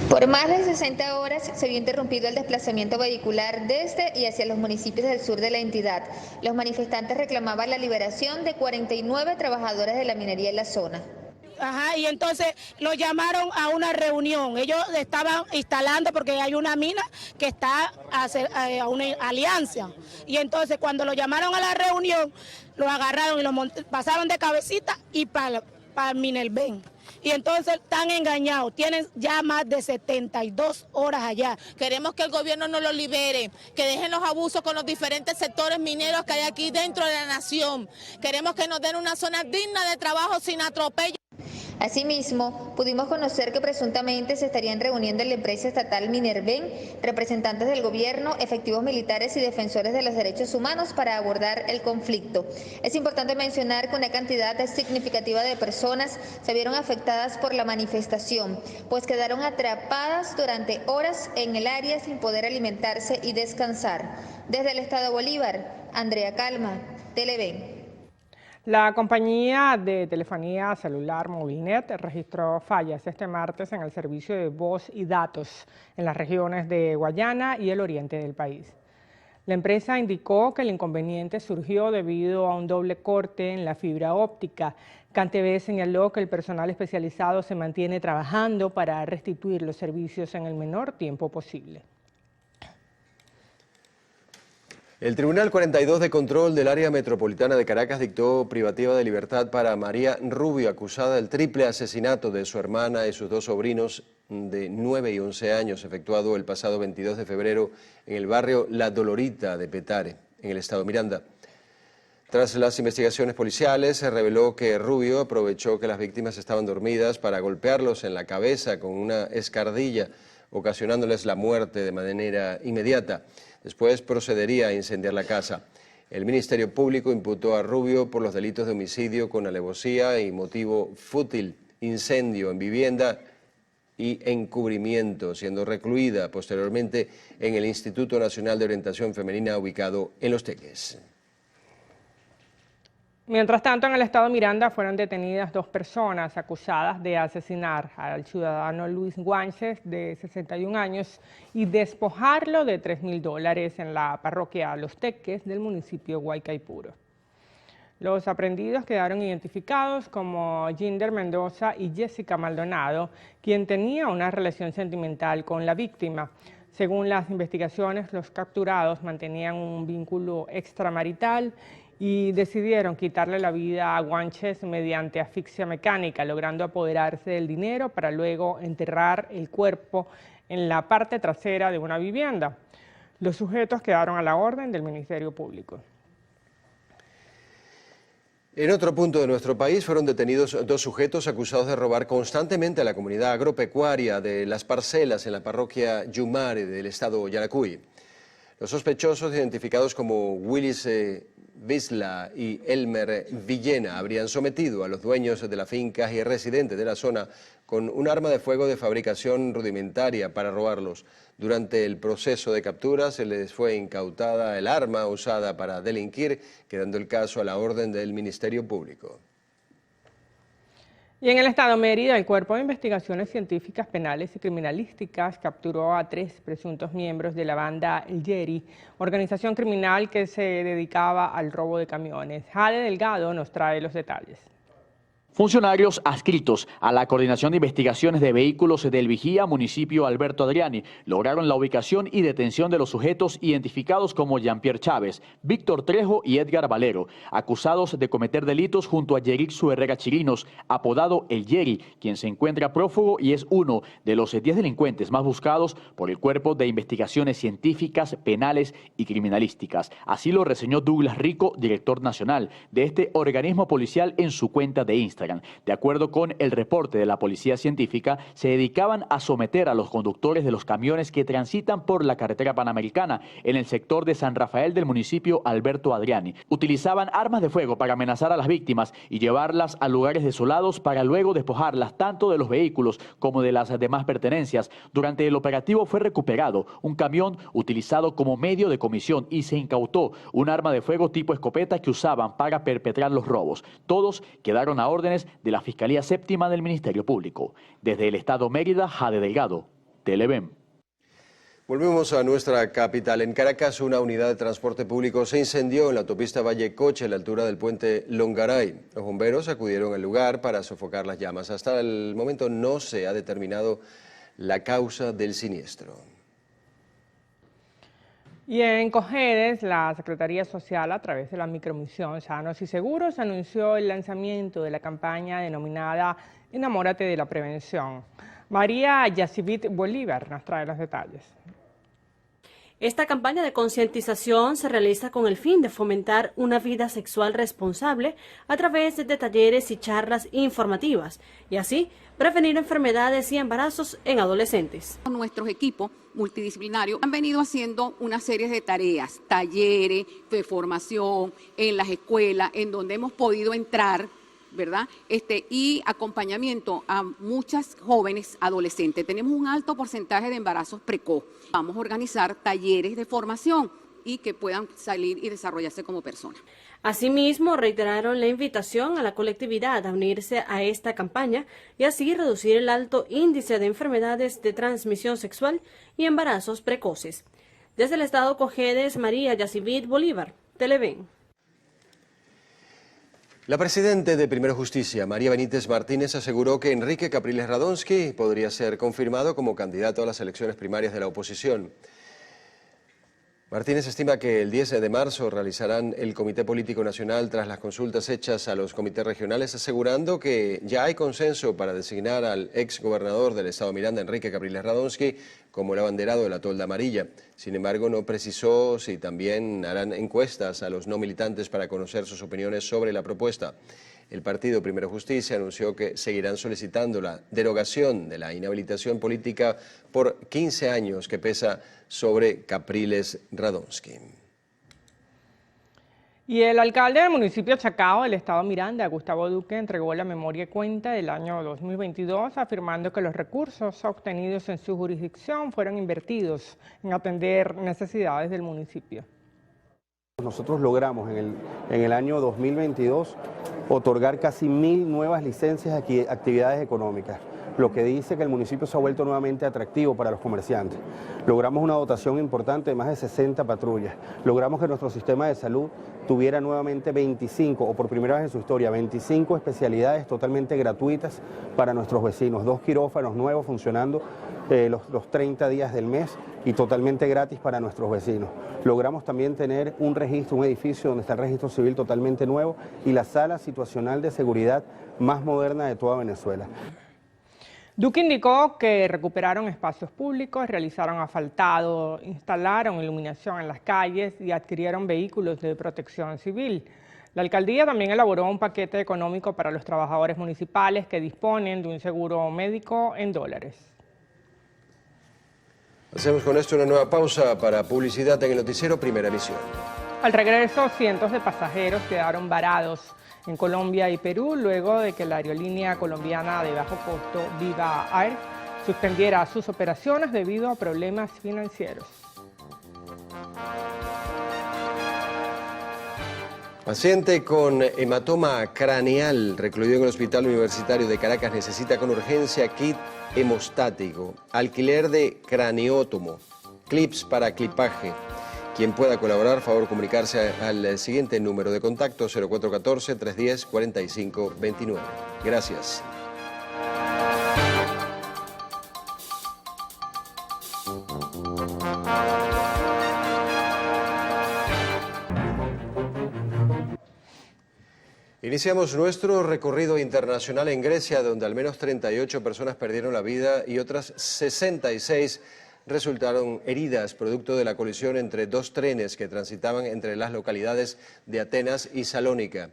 Por más de 60 horas se vio interrumpido el desplazamiento vehicular desde y hacia los municipios del sur de la entidad. Los manifestantes reclamaban la liberación de 49 trabajadores de la minería en la zona. Ajá, y entonces lo llamaron a una reunión. Ellos estaban instalando porque hay una mina que está a una alianza. Y entonces cuando lo llamaron a la reunión, lo agarraron y lo pasaron de cabecita y para Minerven. Y entonces están engañados, tienen ya más de 72 horas allá. Queremos que el gobierno nos lo libere, que dejen los abusos con los diferentes sectores mineros que hay aquí dentro de la nación. Queremos que nos den una zona digna de trabajo sin atropello. Asimismo, pudimos conocer que presuntamente se estarían reuniendo en la empresa estatal Minerven representantes del gobierno, efectivos militares y defensores de los derechos humanos para abordar el conflicto. Es importante mencionar que una cantidad significativa de personas se vieron afectadas por la manifestación, pues quedaron atrapadas durante horas en el área sin poder alimentarse y descansar. Desde el estado Bolívar, Andrea Calma, Televen. La compañía de telefonía celular Movilnet registró fallas este martes en el servicio de voz y datos en las regiones de Guayana y el oriente del país. La empresa indicó que el inconveniente surgió debido a un doble corte en la fibra óptica. CanTV señaló que el personal especializado se mantiene trabajando para restituir los servicios en el menor tiempo posible. El Tribunal 42 de Control del Área Metropolitana de Caracas dictó privativa de libertad para María Rubio, acusada del triple asesinato de su hermana y sus 2 sobrinos de 9 y 11 años, efectuado el pasado 22 de febrero en el barrio La Dolorita de Petare, en el estado Miranda. Tras las investigaciones policiales, se reveló que Rubio aprovechó que las víctimas estaban dormidas para golpearlos en la cabeza con una escardilla, ocasionándoles la muerte de manera inmediata. Después procedería a incendiar la casa. El Ministerio Público imputó a Rubio por los delitos de homicidio con alevosía y motivo fútil, incendio en vivienda y encubrimiento, siendo recluida posteriormente en el Instituto Nacional de Orientación Femenina ubicado en Los Teques. Mientras tanto, en el estado Miranda fueron detenidas 2 personas acusadas de asesinar al ciudadano Luis Guanches, de 61 años, y despojarlo de $3.000 en la parroquia Los Teques del municipio Guaycaipuro. Los aprehendidos quedaron identificados como Jinder Mendoza y Jessica Maldonado, quien tenía una relación sentimental con la víctima. Según las investigaciones, los capturados mantenían un vínculo extramarital y decidieron quitarle la vida a Guanches mediante asfixia mecánica, logrando apoderarse del dinero para luego enterrar el cuerpo en la parte trasera de una vivienda. Los sujetos quedaron a la orden del Ministerio Público. En otro punto de nuestro país fueron detenidos 2 sujetos acusados de robar constantemente a la comunidad agropecuaria de Las Parcelas en la parroquia Yumare del estado Yaracuy. Los sospechosos, identificados como Willis Bisla y Elmer Villena, habrían sometido a los dueños de las fincas y residentes de la zona con un arma de fuego de fabricación rudimentaria para robarlos. Durante el proceso de captura se les fue incautada el arma usada para delinquir, quedando el caso a la orden del Ministerio Público. Y en el estado Mérida, el Cuerpo de Investigaciones Científicas Penales y Criminalísticas capturó a 3 presuntos miembros de la banda El Yeri, organización criminal que se dedicaba al robo de camiones. Jade Delgado nos trae los detalles. Funcionarios adscritos a la Coordinación de Investigaciones de Vehículos del Vigía, municipio Alberto Adriani, lograron la ubicación y detención de los sujetos identificados como Jean-Pierre Chávez, Víctor Trejo y Edgar Valero, acusados de cometer delitos junto a Yerixu Herrera Chirinos, apodado El Yeri, quien se encuentra prófugo y es uno de los 10 delincuentes más buscados por el Cuerpo de Investigaciones Científicas, Penales y Criminalísticas. Así lo reseñó Douglas Rico, director nacional de este organismo policial, en su cuenta de Instagram. De acuerdo con el reporte de la Policía Científica, se dedicaban a someter a los conductores de los camiones que transitan por la carretera panamericana en el sector de San Rafael del municipio Alberto Adriani. Utilizaban armas de fuego para amenazar a las víctimas y llevarlas a lugares desolados para luego despojarlas tanto de los vehículos como de las demás pertenencias. Durante el operativo fue recuperado un camión utilizado como medio de comisión y se incautó un arma de fuego tipo escopeta que usaban para perpetrar los robos. Todos quedaron a órdenes de la Fiscalía Séptima del Ministerio Público. Desde el estado Mérida, Jade Delgado, Televen. Volvemos a nuestra capital. En Caracas, una unidad de transporte público se incendió en la autopista Valle Coche, a la altura del puente Longaray. Los bomberos acudieron al lugar para sofocar las llamas. Hasta el momento no se ha determinado la causa del siniestro. Y en Cojedes, la Secretaría Social, a través de la micromisión Sanos y Seguros, anunció el lanzamiento de la campaña denominada Enamórate de la Prevención. María Yacivit Bolívar nos trae los detalles. Esta campaña de concientización se realiza con el fin de fomentar una vida sexual responsable a través de talleres y charlas informativas y así prevenir enfermedades y embarazos en adolescentes. Nuestros equipos multidisciplinarios han venido haciendo una serie de tareas, talleres de formación en las escuelas, en donde hemos podido entrar, ¿verdad? Y acompañamiento a muchas jóvenes adolescentes. Tenemos un alto porcentaje de embarazos precoz. Vamos a organizar talleres de formación y que puedan salir y desarrollarse como personas. Asimismo, reiteraron la invitación a la colectividad a unirse a esta campaña y así reducir el alto índice de enfermedades de transmisión sexual y embarazos precoces. Desde el estado Cojedes, María Yacivit Bolívar, Televen. La presidenta de Primero Justicia, María Benítez Martínez, aseguró que Enrique Capriles Radonsky podría ser confirmado como candidato a las elecciones primarias de la oposición. Martínez estima que el 10 de marzo realizarán el Comité Político Nacional tras las consultas hechas a los comités regionales, asegurando que ya hay consenso para designar al ex gobernador del estado Miranda, Enrique Capriles Radonsky, como el abanderado de la tolda amarilla. Sin embargo, no precisó si también harán encuestas a los no militantes para conocer sus opiniones sobre la propuesta. El partido Primero Justicia anunció que seguirán solicitando la derogación de la inhabilitación política por 15 años que pesa sobre Capriles Radonsky. Y el alcalde del municipio Chacao, del estado Miranda, Gustavo Duque, entregó la memoria y cuenta del año 2022, afirmando que los recursos obtenidos en su jurisdicción fueron invertidos en atender necesidades del municipio. Nosotros logramos en el año 2022 otorgar casi 1000 nuevas licencias de actividades económicas, lo que dice que el municipio se ha vuelto nuevamente atractivo para los comerciantes. Logramos una dotación importante de más de 60 patrullas. Logramos que nuestro sistema de salud tuviera nuevamente 25, o por primera vez en su historia, 25 especialidades totalmente gratuitas para nuestros vecinos. 2 quirófanos nuevos funcionando los 30 días del mes y totalmente gratis para nuestros vecinos. Logramos también tener un registro, un edificio donde está el registro civil totalmente nuevo y la sala situacional de seguridad más moderna de toda Venezuela. Duque indicó que recuperaron espacios públicos, realizaron asfaltado, instalaron iluminación en las calles y adquirieron vehículos de protección civil. La alcaldía también elaboró un paquete económico para los trabajadores municipales que disponen de un seguro médico en dólares. Hacemos con esto una nueva pausa para publicidad en el noticiero Primera Emisión. Al regreso, cientos de pasajeros quedaron varados en Colombia y Perú luego de que la aerolínea colombiana de bajo costo Viva Air suspendiera sus operaciones debido a problemas financieros. Paciente con hematoma craneal recluido en el Hospital Universitario de Caracas necesita con urgencia kit hemostático, alquiler de craneótomo, clips para clipaje. Quien pueda colaborar, favor comunicarse al siguiente número de contacto 0414-310-4529. Gracias. Iniciamos nuestro recorrido internacional en Grecia, donde al menos 38 personas perdieron la vida y otras 66 resultaron heridas producto de la colisión entre dos trenes que transitaban entre las localidades de Atenas y Salónica.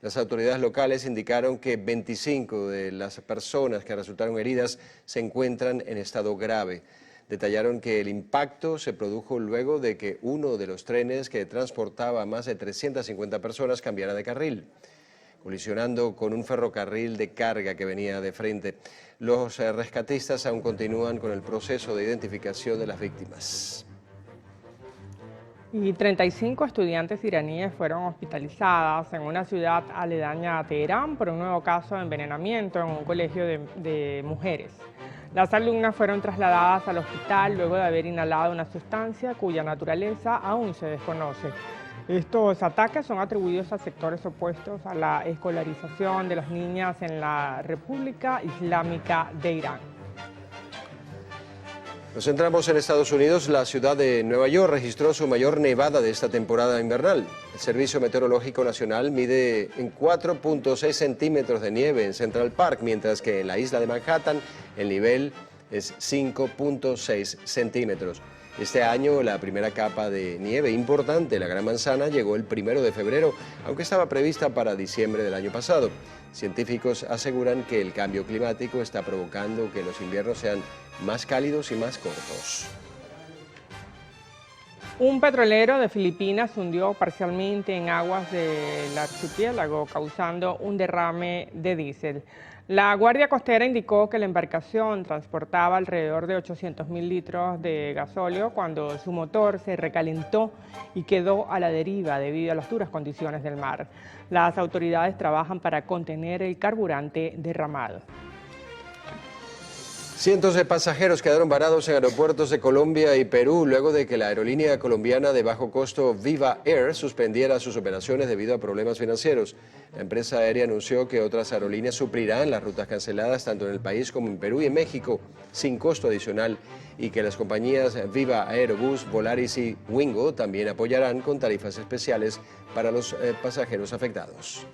Las autoridades locales indicaron que 25 de las personas que resultaron heridas se encuentran en estado grave. Detallaron que el impacto se produjo luego de que uno de los trenes que transportaba a más de 350 personas cambiara de carril, colisionando con un ferrocarril de carga que venía de frente. Los rescatistas aún continúan con el proceso de identificación de las víctimas. Y 35 estudiantes iraníes fueron hospitalizadas en una ciudad aledaña a Teherán por un nuevo caso de envenenamiento en un colegio de mujeres. Las alumnas fueron trasladadas al hospital luego de haber inhalado una sustancia cuya naturaleza aún se desconoce. Estos ataques son atribuidos a sectores opuestos a la escolarización de las niñas en la República Islámica de Irán. Nos centramos en Estados Unidos. La ciudad de Nueva York registró su mayor nevada de esta temporada invernal. El Servicio Meteorológico Nacional mide en 4.6 centímetros de nieve en Central Park, mientras que en la isla de Manhattan el nivel es 5.6 centímetros. Este año la primera capa de nieve importante, la Gran Manzana, llegó el 1 de febrero, aunque estaba prevista para diciembre del año pasado. Científicos aseguran que el cambio climático está provocando que los inviernos sean más cálidos y más cortos. Un petrolero de Filipinas se hundió parcialmente en aguas del archipiélago, causando un derrame de diésel. La Guardia Costera indicó que la embarcación transportaba alrededor de 800.000 litros de gasóleo cuando su motor se recalentó y quedó a la deriva debido a las duras condiciones del mar. Las autoridades trabajan para contener el carburante derramado. Cientos de pasajeros quedaron varados en aeropuertos de Colombia y Perú luego de que la aerolínea colombiana de bajo costo Viva Air suspendiera sus operaciones debido a problemas financieros. La empresa aérea anunció que otras aerolíneas suplirán las rutas canceladas tanto en el país como en Perú y en México sin costo adicional y que las compañías Viva Aerobús, Volaris y Wingo también apoyarán con tarifas especiales para los pasajeros afectados.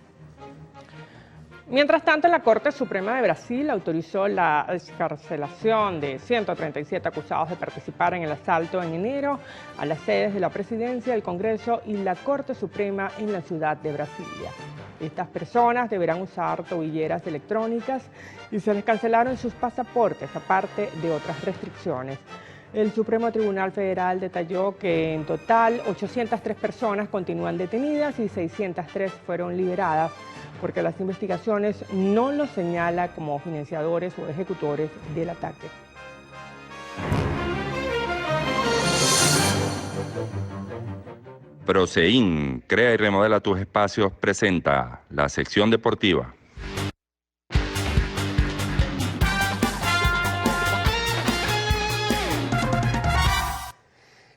Mientras tanto, la Corte Suprema de Brasil autorizó la excarcelación de 137 acusados de participar en el asalto en enero a las sedes de la Presidencia, el Congreso y la Corte Suprema en la ciudad de Brasilia. Estas personas deberán usar tobilleras electrónicas y se les cancelaron sus pasaportes, aparte de otras restricciones. El Supremo Tribunal Federal detalló que en total 803 personas continúan detenidas y 603 fueron liberadas porque las investigaciones no los señalan como financiadores o ejecutores del ataque. Prosein, crea y remodela tus espacios, presenta la sección deportiva.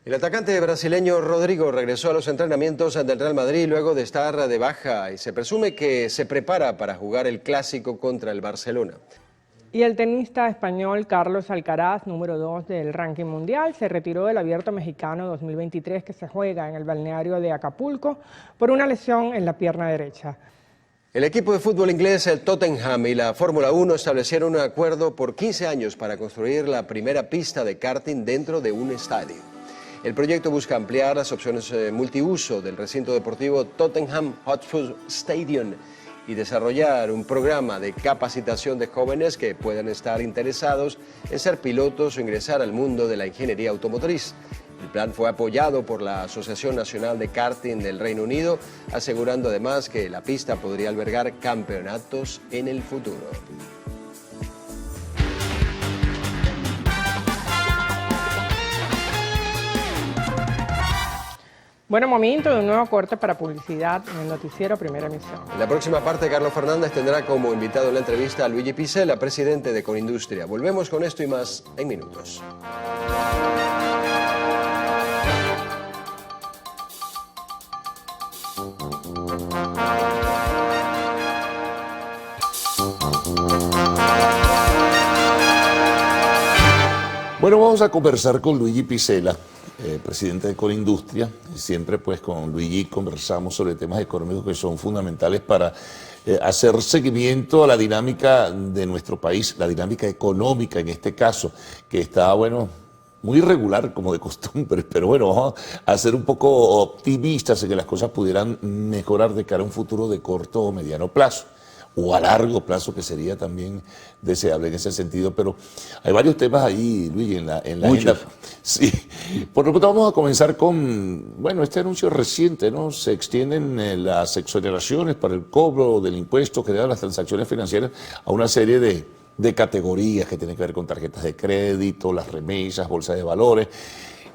El atacante brasileño Rodrigo regresó a los entrenamientos ante el Real Madrid luego de estar de baja y se presume que se prepara para jugar el clásico contra el Barcelona. Y el tenista español Carlos Alcaraz, número 2 del ranking mundial, se retiró del Abierto Mexicano 2023 que se juega en el balneario de Acapulco por una lesión en la pierna derecha. El equipo de fútbol inglés, el Tottenham, y la Fórmula 1 establecieron un acuerdo por 15 años para construir la primera pista de karting dentro de un estadio. El proyecto busca ampliar las opciones multiuso del recinto deportivo Tottenham Hotspur Stadium y desarrollar un programa de capacitación de jóvenes que puedan estar interesados en ser pilotos o ingresar al mundo de la ingeniería automotriz. El plan fue apoyado por la Asociación Nacional de Karting del Reino Unido, asegurando además que la pista podría albergar campeonatos en el futuro. Bueno, momento de un nuevo corte para publicidad en el noticiero Primera Emisión. En la próxima parte, Carlos Fernández tendrá como invitado en la entrevista a Luigi Pisella, presidente de Colindustria. Volvemos con esto y más en minutos. Bueno, vamos a conversar con Luigi Pisella, presidente de Colindustria. Siempre pues con Luigi conversamos sobre temas económicos que son fundamentales para hacer seguimiento a la dinámica de nuestro país, la dinámica económica en este caso, que está, bueno, muy irregular como de costumbre, pero bueno, vamos a ser un poco optimistas en que las cosas pudieran mejorar de cara a un futuro de corto o mediano plazo, o a largo plazo, que sería también deseable en ese sentido, pero hay varios temas ahí, Luis, en la agenda. Sí, por lo tanto vamos a comenzar con, bueno, este anuncio reciente, ¿no? Se extienden las exoneraciones para el cobro del impuesto que da a las transacciones financieras a una serie de categorías que tienen que ver con tarjetas de crédito, las remesas, bolsas de valores.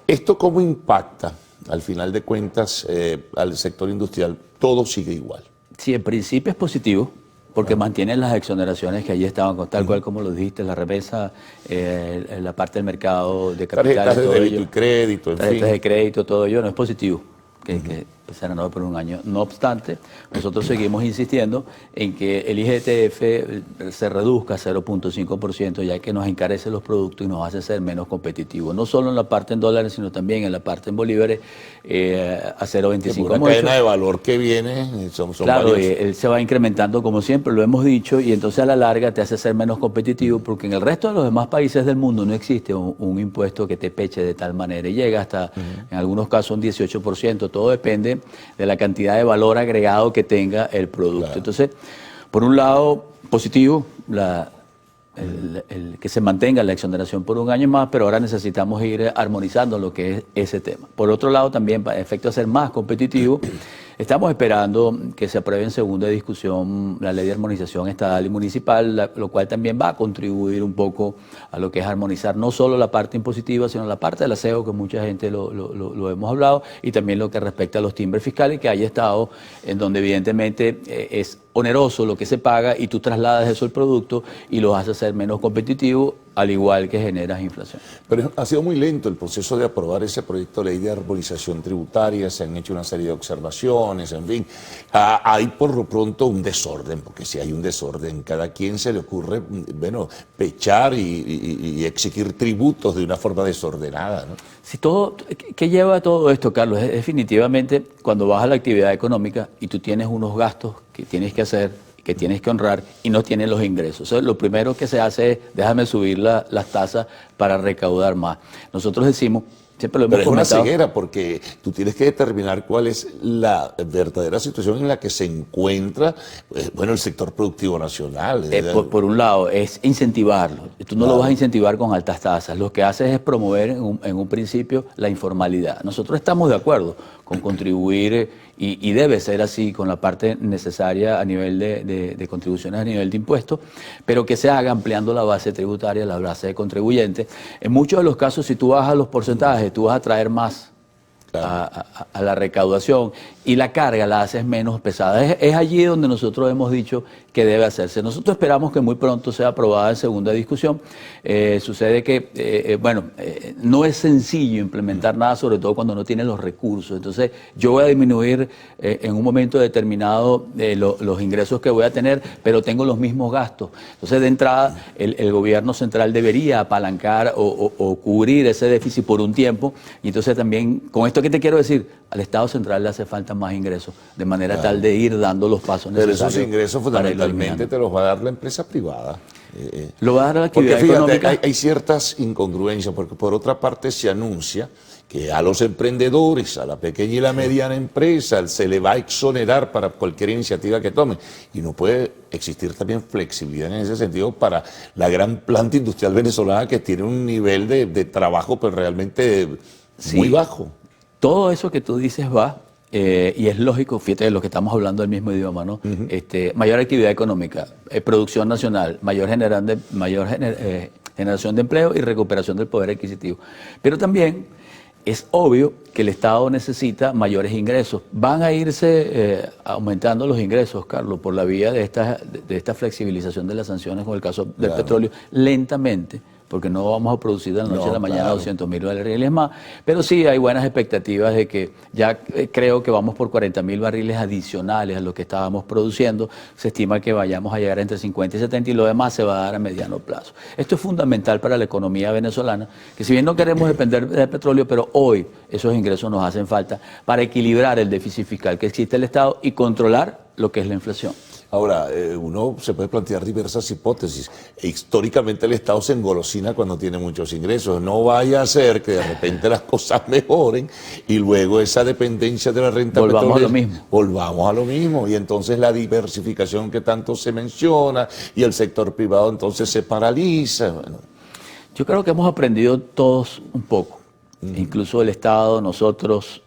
¿Esto cómo impacta, al final de cuentas, al sector industrial? Todo sigue igual. Sí, en principio es positivo, porque mantienen las exoneraciones que allí estaban, tal cual como lo dijiste, la remesa, la parte del mercado de capitales, tarjetas de todo débito ello, y crédito, en tarjetas fin. de crédito, todo ello, no es positivo que se renueve por un año. No obstante, nosotros seguimos insistiendo en que el IGTF se reduzca a 0.5%, ya que nos encarece los productos y nos hace ser menos competitivos, no solo en la parte en dólares, sino también en la parte en bolívares, a 0.25%. Una cadena de valor que viene, son claro, varios. él se va incrementando como siempre, lo hemos dicho, y entonces a la larga te hace ser menos competitivo, porque en el resto de los demás países del mundo no existe un impuesto que te peche de tal manera, y llega hasta, en algunos casos, un 18%, todo depende de la cantidad de valor agregado que tenga el producto. Claro. Entonces, por un lado, positivo, el que se mantenga la exoneración por un año más, pero ahora necesitamos ir armonizando lo que es ese tema. Por otro lado, también para efecto de ser más competitivo, estamos esperando que se apruebe en segunda discusión la ley de armonización estatal y municipal, lo cual también va a contribuir un poco a lo que es armonizar no solo la parte impositiva, sino la parte del aseo, que mucha gente lo hemos hablado, y también lo que respecta a los timbres fiscales, que hay estados en donde evidentemente es oneroso lo que se paga y tú trasladas eso al producto y lo haces ser menos competitivo, al igual que generas inflación. Pero ha sido muy lento el proceso de aprobar ese proyecto de ley de armonización tributaria, se han hecho una serie de observaciones, en fin. Hay por lo pronto un desorden, porque si hay un desorden, cada quien se le ocurre, bueno, pechar y exigir tributos de una forma desordenada, ¿no? Si ¿qué lleva todo esto, Carlos? Es definitivamente cuando vas a la actividad económica y tú tienes unos gastos que tienes que hacer, que tienes que honrar y no tienes los ingresos. Entonces, lo primero que se hace es, déjame subir las tasas para recaudar más. Nosotros decimos, siempre lo hemos comentado. Pero es una ceguera, porque tú tienes que determinar cuál es la verdadera situación en la que se encuentra, bueno, el sector productivo nacional. Por un lado, es incentivarlo. Tú no lo vas a incentivar con altas tasas. Lo que haces es promover en un principio la informalidad. Nosotros estamos de acuerdo con contribuir, y debe ser así, con la parte necesaria a nivel de contribuciones, a nivel de impuestos, pero que se haga ampliando la base tributaria, la base de contribuyentes. En muchos de los casos, si tú bajas los porcentajes, tú vas a traer más a la recaudación y la carga la haces menos pesada. Es allí donde nosotros hemos dicho que debe hacerse. Nosotros esperamos que muy pronto sea aprobada en segunda discusión. Sucede que, no es sencillo implementar nada, sobre todo cuando no tiene los recursos. Entonces, yo voy a disminuir en un momento determinado los ingresos que voy a tener, pero tengo los mismos gastos. Entonces, de entrada, el gobierno central debería apalancar o cubrir ese déficit por un tiempo. Y entonces también con esto esto que te quiero decir, al Estado central le hace falta más ingresos, de manera tal de ir dando los pasos necesarios. Pero esos ingresos fundamentalmente te los va a dar la empresa privada. Lo va a dar la actividad porque fíjate, económica. hay ciertas incongruencias, porque por otra parte se anuncia que a los emprendedores, a la pequeña y la mediana empresa, se le va a exonerar para cualquier iniciativa que tomen. Y no puede existir también flexibilidad en ese sentido para la gran planta industrial venezolana que tiene un nivel de trabajo pues realmente muy bajo. Todo eso que tú dices va, y es lógico, fíjate de lo que estamos hablando del mismo idioma, ¿no? Mayor actividad económica, producción nacional, mayor generación de empleo y recuperación del poder adquisitivo. Pero también es obvio que el Estado necesita mayores ingresos. Van a irse aumentando los ingresos, Carlos, por la vía de esta flexibilización de las sanciones con el caso del petróleo, lentamente, porque no vamos a producir de la noche a la mañana 200.000 barriles más, pero sí hay buenas expectativas de que ya creo que vamos por 40.000 barriles adicionales a lo que estábamos produciendo. Se estima que vayamos a llegar entre 50 y 70 y lo demás se va a dar a mediano plazo. Esto es fundamental para la economía venezolana, que si bien no queremos depender del petróleo, pero hoy esos ingresos nos hacen falta para equilibrar el déficit fiscal que existe en el Estado y controlar lo que es la inflación. Ahora, uno se puede plantear diversas hipótesis. Históricamente el Estado se engolosina cuando tiene muchos ingresos. No vaya a ser que de repente las cosas mejoren y luego esa dependencia de la renta volvamos petrolera, a lo mismo. Volvamos a lo mismo. Y entonces la diversificación que tanto se menciona y el sector privado entonces se paraliza. Bueno. Yo creo que hemos aprendido todos un poco. Incluso el Estado, nosotros,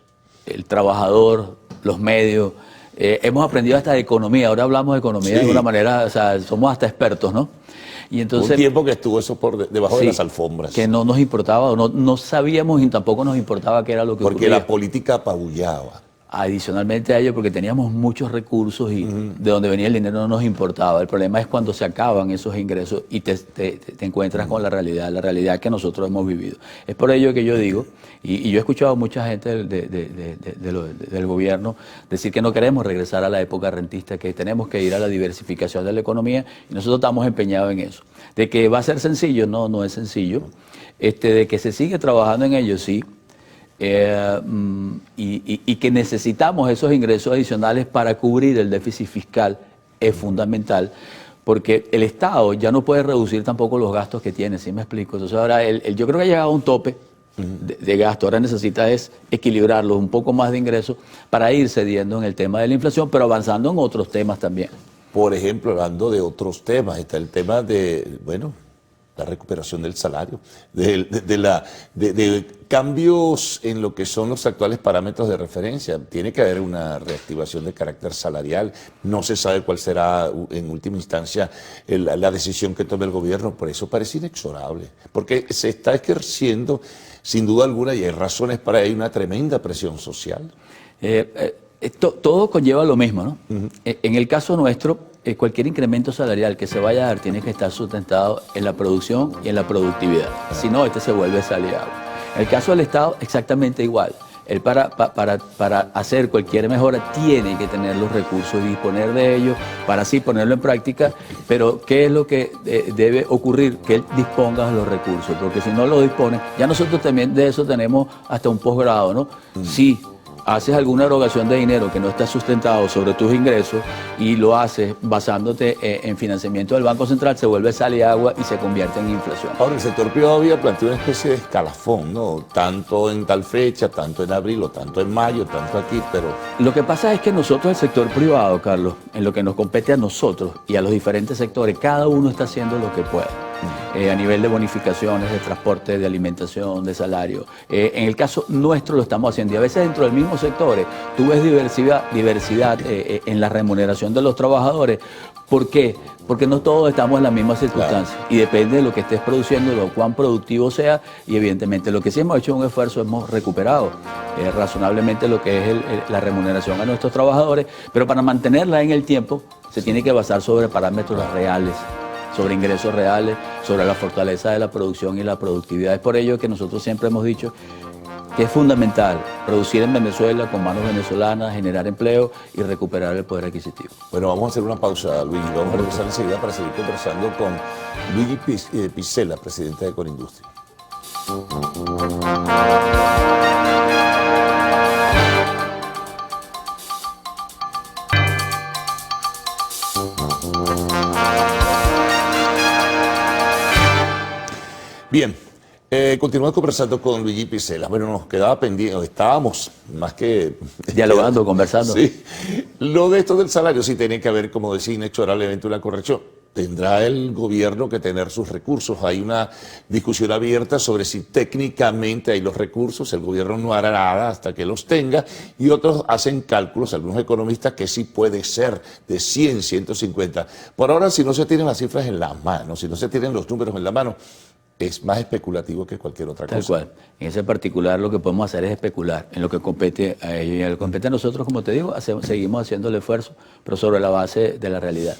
el trabajador, los medios. Hemos aprendido hasta de economía, ahora hablamos de economía de una manera, o sea, somos hasta expertos, ¿no? Y entonces, un tiempo que estuvo eso por debajo de las alfombras. Que no nos importaba, no sabíamos y tampoco nos importaba qué era lo que ocurría. Porque la política apabullaba. Adicionalmente a ello, porque teníamos muchos recursos y de donde venía el dinero no nos importaba. El problema es cuando se acaban esos ingresos y te encuentras con la realidad que nosotros hemos vivido. Es por ello que yo digo, y yo he escuchado a mucha gente del gobierno decir que no queremos regresar a la época rentista, que tenemos que ir a la diversificación de la economía, y nosotros estamos empeñados en eso. De que va a ser sencillo, no es sencillo. De que se sigue trabajando en ello, sí. Y que necesitamos esos ingresos adicionales para cubrir el déficit fiscal es fundamental, porque el Estado ya no puede reducir tampoco los gastos que tiene, ¿sí me explico? Entonces ahora yo creo que ha llegado a un tope de gasto, ahora necesita es equilibrarlo, un poco más de ingresos para ir cediendo en el tema de la inflación, pero avanzando en otros temas también. Por ejemplo, hablando de otros temas, está el tema de, la recuperación del salario, de cambios en lo que son los actuales parámetros de referencia. Tiene que haber una reactivación de carácter salarial. No se sabe cuál será en última instancia la decisión que tome el gobierno, por eso parece inexorable, porque se está ejerciendo sin duda alguna, y hay razones para ello, una tremenda presión social. Todo conlleva lo mismo, ¿no? En el caso nuestro, cualquier incremento salarial que se vaya a dar tiene que estar sustentado en la producción y en la productividad. Si no, se vuelve sal y agua. En el caso del Estado, exactamente igual. Él para hacer cualquier mejora tiene que tener los recursos y disponer de ellos para así ponerlo en práctica, pero ¿qué es lo que debe ocurrir? Que él disponga de los recursos, porque si no lo dispone, ya nosotros también de eso tenemos hasta un posgrado, ¿no? Sí. Haces alguna erogación de dinero que no está sustentado sobre tus ingresos y lo haces basándote en financiamiento del Banco Central, se vuelve sal y agua y se convierte en inflación. Ahora, el sector privado había planteado una especie de escalafón, ¿no? Tanto en tal fecha, tanto en abril, o tanto en mayo, tanto aquí, pero... Lo que pasa es que nosotros, el sector privado, Carlos, en lo que nos compete a nosotros y a los diferentes sectores, cada uno está haciendo lo que puede. A nivel de bonificaciones, de transporte, de alimentación, de salario. En el caso nuestro lo estamos haciendo y a veces dentro del mismo sector tú ves diversidad en la remuneración de los trabajadores. ¿Por qué? Porque no todos estamos en las mismas circunstancias y depende de lo que estés produciendo, lo cuán productivo sea, y evidentemente lo que sí hemos hecho un esfuerzo, hemos recuperado razonablemente lo que es la remuneración a nuestros trabajadores, pero para mantenerla en el tiempo se tiene que basar sobre parámetros reales, sobre ingresos reales, sobre la fortaleza de la producción y la productividad. Es por ello que nosotros siempre hemos dicho que es fundamental producir en Venezuela con manos venezolanas, generar empleo y recuperar el poder adquisitivo. Bueno, vamos a hacer una pausa, Luigi. Vamos a regresar enseguida para seguir conversando con Luigi Picela, presidente de Econindustria. Bien, continuamos conversando con Luigi Picela. Bueno, nos quedaba pendiente, estábamos más que... dialogando, conversando. Sí. Lo de esto del salario sí tiene que haber, como decía inexorablemente, una corrección. Tendrá el gobierno que tener sus recursos. Hay una discusión abierta sobre si técnicamente hay los recursos. El gobierno no hará nada hasta que los tenga, y otros hacen cálculos, algunos economistas, que sí puede ser de 100, 150. Por ahora, si no se tienen las cifras en la mano, si no se tienen los números en la mano, es más especulativo que cualquier otra cosa. Tal cual. En ese particular lo que podemos hacer es especular en lo que compete a ellos. Y en lo que compete a nosotros, como te digo, seguimos haciendo el esfuerzo, pero sobre la base de la realidad.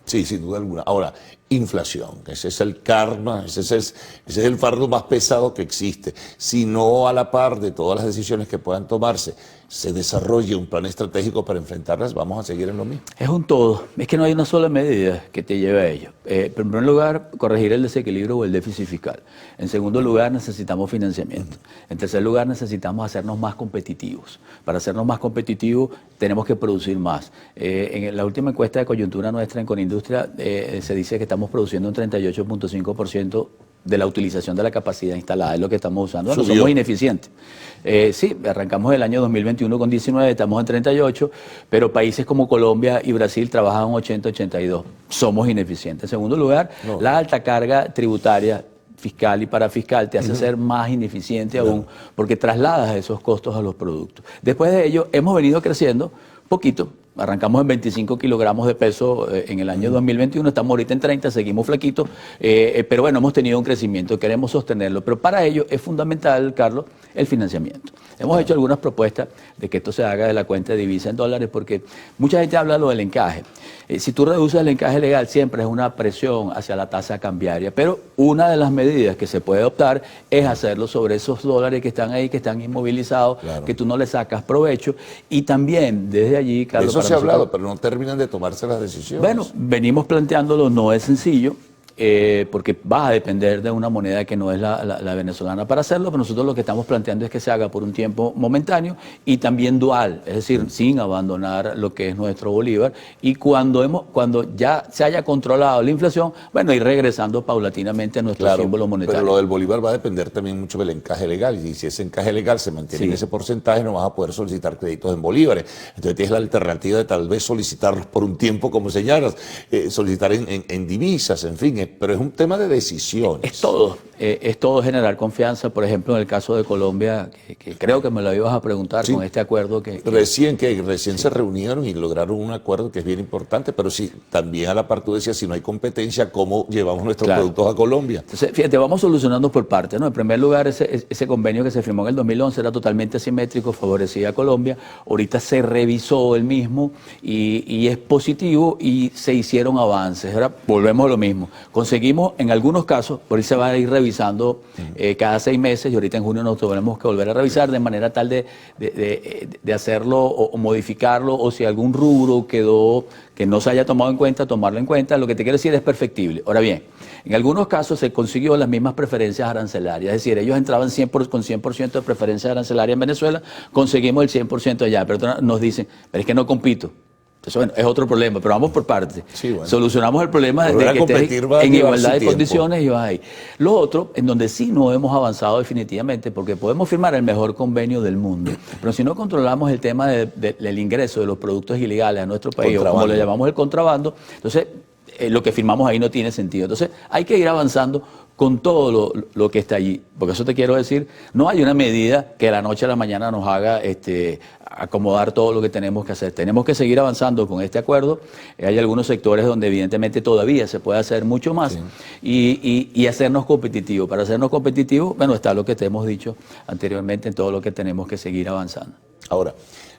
Sí, sin duda alguna. Ahora, inflación, ese es el karma, ese es el fardo más pesado que existe. Si no, a la par de todas las decisiones que puedan tomarse, se desarrolle un plan estratégico para enfrentarlas, vamos a seguir en lo mismo. Es un todo, es que no hay una sola medida que te lleve a ello. En primer lugar, corregir el desequilibrio o el déficit fiscal. En segundo lugar, necesitamos financiamiento. En tercer lugar, necesitamos hacernos más competitivos. Para hacernos más competitivos, tenemos que producir más. En la última encuesta de coyuntura nuestra en Conindustria se dice que estamos produciendo un 38.5% de la utilización de la capacidad instalada, es lo que estamos usando. Bueno, somos ineficientes. Sí, arrancamos el año 2021 con 19, estamos en 38, pero países como Colombia y Brasil trabajan 80, 82. Somos ineficientes. En segundo lugar, la alta carga tributaria fiscal y parafiscal te hace ser más ineficiente aún, porque trasladas esos costos a los productos. Después de ello, hemos venido creciendo poquito. Arrancamos en 25 kilogramos de peso en el año 2021, estamos ahorita en 30, seguimos flaquitos, pero bueno, hemos tenido un crecimiento, queremos sostenerlo, pero para ello es fundamental, Carlos, el financiamiento. Hemos hecho algunas propuestas de que esto se haga de la cuenta de divisa en dólares, porque mucha gente habla de lo del encaje. Si tú reduces el encaje legal, siempre es una presión hacia la tasa cambiaria, pero una de las medidas que se puede optar es hacerlo sobre esos dólares que están ahí, que están inmovilizados, que tú no le sacas provecho, y también desde allí, Carlos... Eso se ha hablado, pero no terminan de tomarse las decisiones. Bueno, venimos planteándolo, no es sencillo, porque vas a depender de una moneda que no es la venezolana para hacerlo, pero nosotros lo que estamos planteando es que se haga por un tiempo momentáneo y también dual, es decir, sin abandonar lo que es nuestro bolívar, y cuando ya se haya controlado la inflación, bueno, ir regresando paulatinamente a nuestro símbolo monetario. Pero lo del bolívar va a depender también mucho del encaje legal, y si ese encaje legal se mantiene en ese porcentaje, no vas a poder solicitar créditos en bolívares. Entonces tienes la alternativa de tal vez solicitarlos por un tiempo, como señalas, solicitar en divisas, en fin, pero es un tema de decisiones. Es todo generar confianza. Por ejemplo, en el caso de Colombia, que creo que me lo ibas a preguntar con este acuerdo que... Recién se reunieron y lograron un acuerdo que es bien importante, pero sí, también a la par tú decías, si no hay competencia, ¿cómo llevamos nuestros productos a Colombia? Entonces, fíjate, vamos solucionando por partes, ¿no? En primer lugar, ese convenio que se firmó en el 2011 era totalmente asimétrico, favorecía a Colombia. Ahorita se revisó el mismo y es positivo, y se hicieron avances. Ahora volvemos a lo mismo. Conseguimos, en algunos casos, por ahí se va a ir revisando cada 6 meses, y ahorita en junio nos tenemos que volver a revisar de manera tal de hacerlo o modificarlo, o si algún rubro quedó que no se haya tomado en cuenta, tomarlo en cuenta. Lo que te quiero decir es perfectible. Ahora bien, en algunos casos se consiguió las mismas preferencias arancelarias, es decir, ellos entraban con 100% de preferencia arancelaria en Venezuela, conseguimos el 100% allá, pero nos dicen, pero es que no compito. Entonces, bueno, es otro problema, pero vamos por partes. Solucionamos el problema de que estés en igualdad de condiciones y vas ahí. Lo otro, en donde sí no hemos avanzado definitivamente, porque podemos firmar el mejor convenio del mundo, pero si no controlamos el tema del ingreso de los productos ilegales a nuestro país, o como le llamamos el contrabando, entonces lo que firmamos ahí no tiene sentido. Entonces hay que ir avanzando con todo lo que está allí, porque eso te quiero decir, no hay una medida que de la noche a la mañana nos haga acomodar todo lo que tenemos que hacer. Tenemos que seguir avanzando con este acuerdo. Hay algunos sectores donde evidentemente todavía se puede hacer mucho más, y hacernos competitivos. Para hacernos competitivos, bueno, está lo que te hemos dicho anteriormente, en todo lo que tenemos que seguir avanzando. Ahora,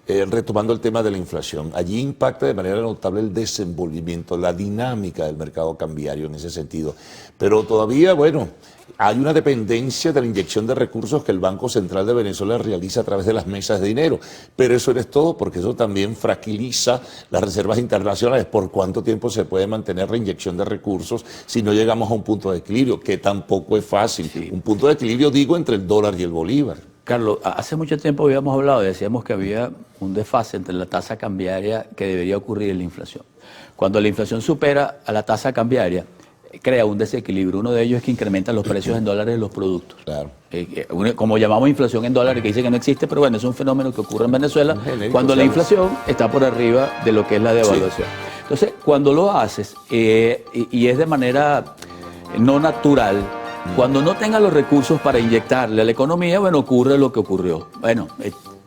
retomando el tema de la inflación, allí impacta de manera notable el desenvolvimiento, la dinámica del mercado cambiario en ese sentido. Pero todavía, bueno, hay una dependencia de la inyección de recursos que el Banco Central de Venezuela realiza a través de las mesas de dinero. Pero eso no es todo, porque eso también fragiliza las reservas internacionales. ¿Por cuánto tiempo se puede mantener la inyección de recursos si no llegamos a un punto de equilibrio? Que tampoco es fácil. Un punto de equilibrio, digo, entre el dólar y el bolívar. Carlos, hace mucho tiempo habíamos hablado, decíamos que había un desfase entre la tasa cambiaria que debería ocurrir y la inflación. Cuando la inflación supera a la tasa cambiaria, crea un desequilibrio. Uno de ellos es que incrementan los precios en dólares de los productos. Claro. Como llamamos inflación en dólares, que dice que no existe, pero bueno, es un fenómeno que ocurre en Venezuela cuando la inflación está por arriba de lo que es la devaluación. Sí. Entonces, cuando lo haces, y es de manera no natural, cuando no tenga los recursos para inyectarle a la economía, bueno, ocurre lo que ocurrió. Bueno,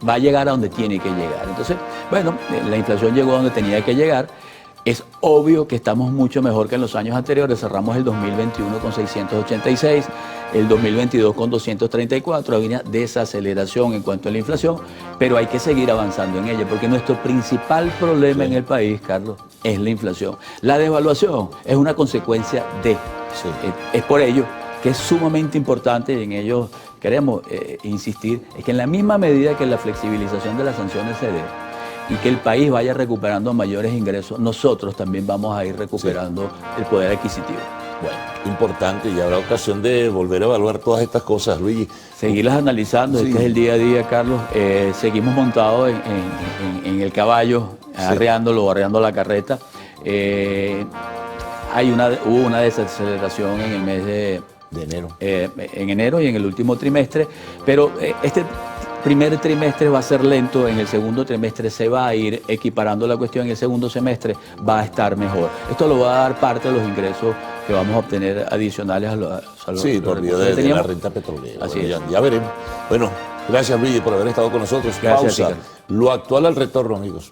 va a llegar a donde tiene que llegar. Entonces, bueno, la inflación llegó a donde tenía que llegar. Es obvio que estamos mucho mejor que en los años anteriores. Cerramos el 2021 con 686, el 2022 con 234. Hay una desaceleración en cuanto a la inflación, pero hay que seguir avanzando en ella, porque nuestro principal problema en el país, Carlos, es la inflación. La devaluación es una consecuencia de. Es por ello que es sumamente importante, y en ello queremos insistir, es que en la misma medida que la flexibilización de las sanciones se dé, y que el país vaya recuperando mayores ingresos, nosotros también vamos a ir recuperando el poder adquisitivo. Bueno, importante, y habrá ocasión de volver a evaluar todas estas cosas, Luigi. Seguirlas analizando, este es el día a día, Carlos. Seguimos montados en el caballo, arreando la carreta. Hubo una desaceleración en el mes de enero. En enero y en el último trimestre, pero este primer trimestre va a ser lento, en el segundo trimestre se va a ir equiparando la cuestión, en el segundo semestre va a estar mejor. Esto lo va a dar parte de los ingresos que vamos a obtener adicionales a los sí, por medio de la renta petrolera. Así bueno, ya veremos. Bueno, gracias Luigi por haber estado con nosotros. Gracias, pausa. Lo actual al retorno, amigos.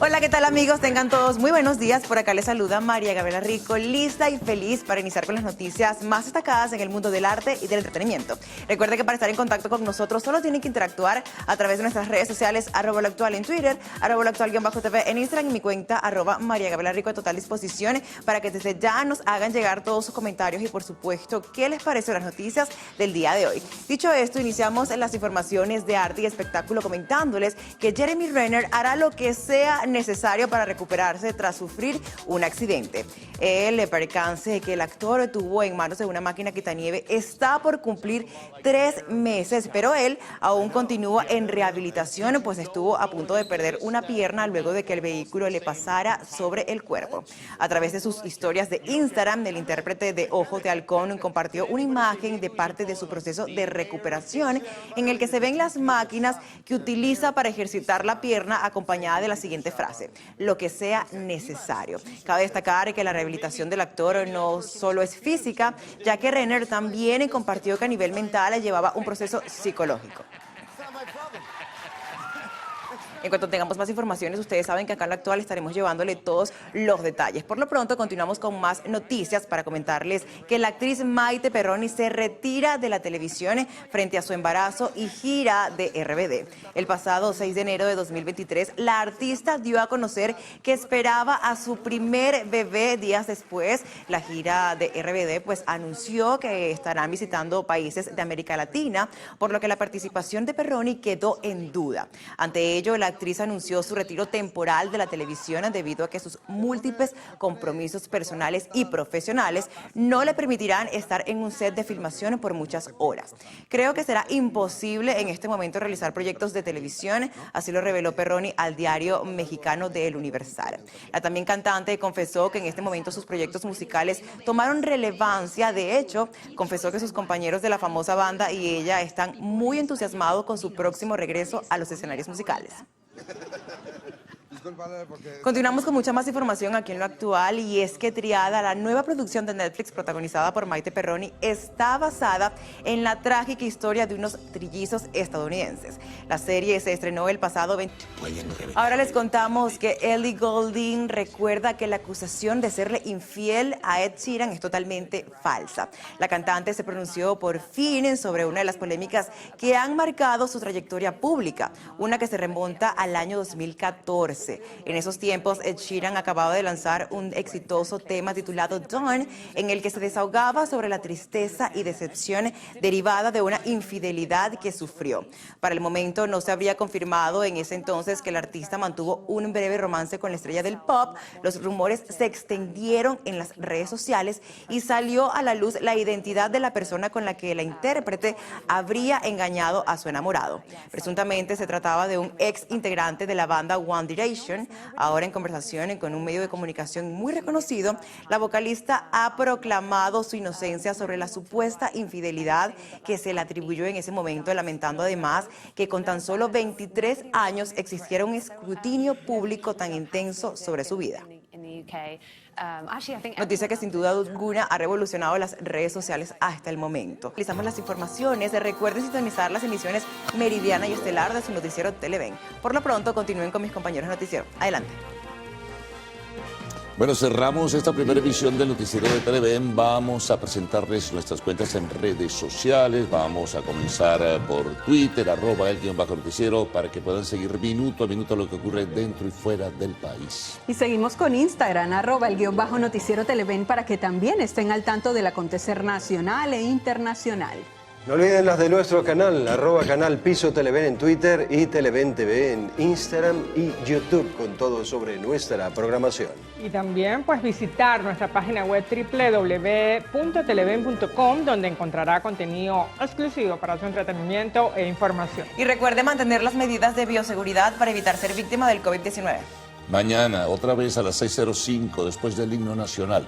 Hola, ¿qué tal amigos? Tengan todos muy buenos días. Por acá les saluda María Gabriela Rico, lista y feliz para iniciar con las noticias más destacadas en el mundo del arte y del entretenimiento. Recuerde que para estar en contacto con nosotros solo tienen que interactuar a través de nuestras redes sociales, @loactual en Twitter, @loactual_tv en Instagram y mi cuenta María Gabriela Rico a total disposición para que desde ya nos hagan llegar todos sus comentarios y por supuesto qué les pareció las noticias del día de hoy. Dicho esto, iniciamos en las informaciones de arte y espectáculo comentándoles que Jeremy Renner hará lo que sea necesario para recuperarse tras sufrir un accidente. El percance que el actor tuvo en manos de una máquina quitanieve está por cumplir 3 meses, pero él aún continúa en rehabilitación, pues estuvo a punto de perder una pierna luego de que el vehículo le pasara sobre el cuerpo. A través de sus historias de Instagram, el intérprete de Ojos de Halcón compartió una imagen de parte de su proceso de recuperación en el que se ven las máquinas que utiliza para ejercitar la pierna, acompañada de la siguiente frase: lo que sea necesario. Cabe destacar que la rehabilitación del actor no solo es física, ya que Renner también compartió que a nivel mental llevaba un proceso psicológico. En cuanto tengamos más informaciones, ustedes saben que acá en Lo Actual estaremos llevándole todos los detalles. Por lo pronto, continuamos con más noticias para comentarles que la actriz Maite Perroni se retira de la televisión frente a su embarazo y gira de RBD. El pasado 6 de enero de 2023, la artista dio a conocer que esperaba a su primer bebé. Días después, la gira de RBD pues anunció que estarán visitando países de América Latina, por lo que la participación de Perroni quedó en duda. Ante ello, la actriz anunció su retiro temporal de la televisión debido a que sus múltiples compromisos personales y profesionales no le permitirán estar en un set de filmación por muchas horas. Creo que será imposible en este momento realizar proyectos de televisión, así lo reveló Perroni al diario mexicano de El Universal. La también cantante confesó que en este momento sus proyectos musicales tomaron relevancia. De hecho, confesó que sus compañeros de la famosa banda y ella están muy entusiasmados con su próximo regreso a los escenarios musicales. Continuamos con mucha más información aquí en Lo Actual, y es que Triada, la nueva producción de Netflix protagonizada por Maite Perroni, está basada en la trágica historia de unos trillizos estadounidenses. La serie se estrenó el pasado 20. Ahora les contamos que Ellie Goulding recuerda que la acusación de serle infiel a Ed Sheeran es totalmente falsa. La cantante se pronunció por fin sobre una de las polémicas que han marcado su trayectoria pública, una que se remonta al año 2014. 2013. En esos tiempos, Ed Sheeran acababa de lanzar un exitoso tema titulado Dawn, en el que se desahogaba sobre la tristeza y decepción derivada de una infidelidad que sufrió. Para el momento no se habría confirmado en ese entonces que el artista mantuvo un breve romance con la estrella del pop. Los rumores se extendieron en las redes sociales y salió a la luz la identidad de la persona con la que la intérprete habría engañado a su enamorado. Presuntamente se trataba de un ex integrante de la banda One Direction. Ahora, en conversación con un medio de comunicación muy reconocido, la vocalista ha proclamado su inocencia sobre la supuesta infidelidad que se le atribuyó en ese momento, lamentando además que con tan solo 23 años existiera un escrutinio público tan intenso sobre su vida. Noticia que sin duda alguna ha revolucionado las redes sociales hasta el momento. Realizamos las informaciones. Recuerden sintonizar las emisiones Meridiana y Estelar de su noticiero Televen. Por lo pronto, continúen con mis compañeros de noticiero. Adelante. Bueno, cerramos esta primera emisión del noticiero de Televen. Vamos a presentarles nuestras cuentas en redes sociales. Vamos a comenzar por Twitter, @el_noticiero, para que puedan seguir minuto a minuto lo que ocurre dentro y fuera del país. Y seguimos con Instagram, @el_noticiero Televen, para que también estén al tanto del acontecer nacional e internacional. No olviden las de nuestro canal, @canal Piso Televen en Twitter y Televen TV en Instagram y YouTube, con todo sobre nuestra programación. Y también pues visitar nuestra página web www.televen.com, donde encontrará contenido exclusivo para su entretenimiento e información. Y recuerde mantener las medidas de bioseguridad para evitar ser víctima del COVID-19. Mañana, otra vez a las 6:05, después del himno nacional.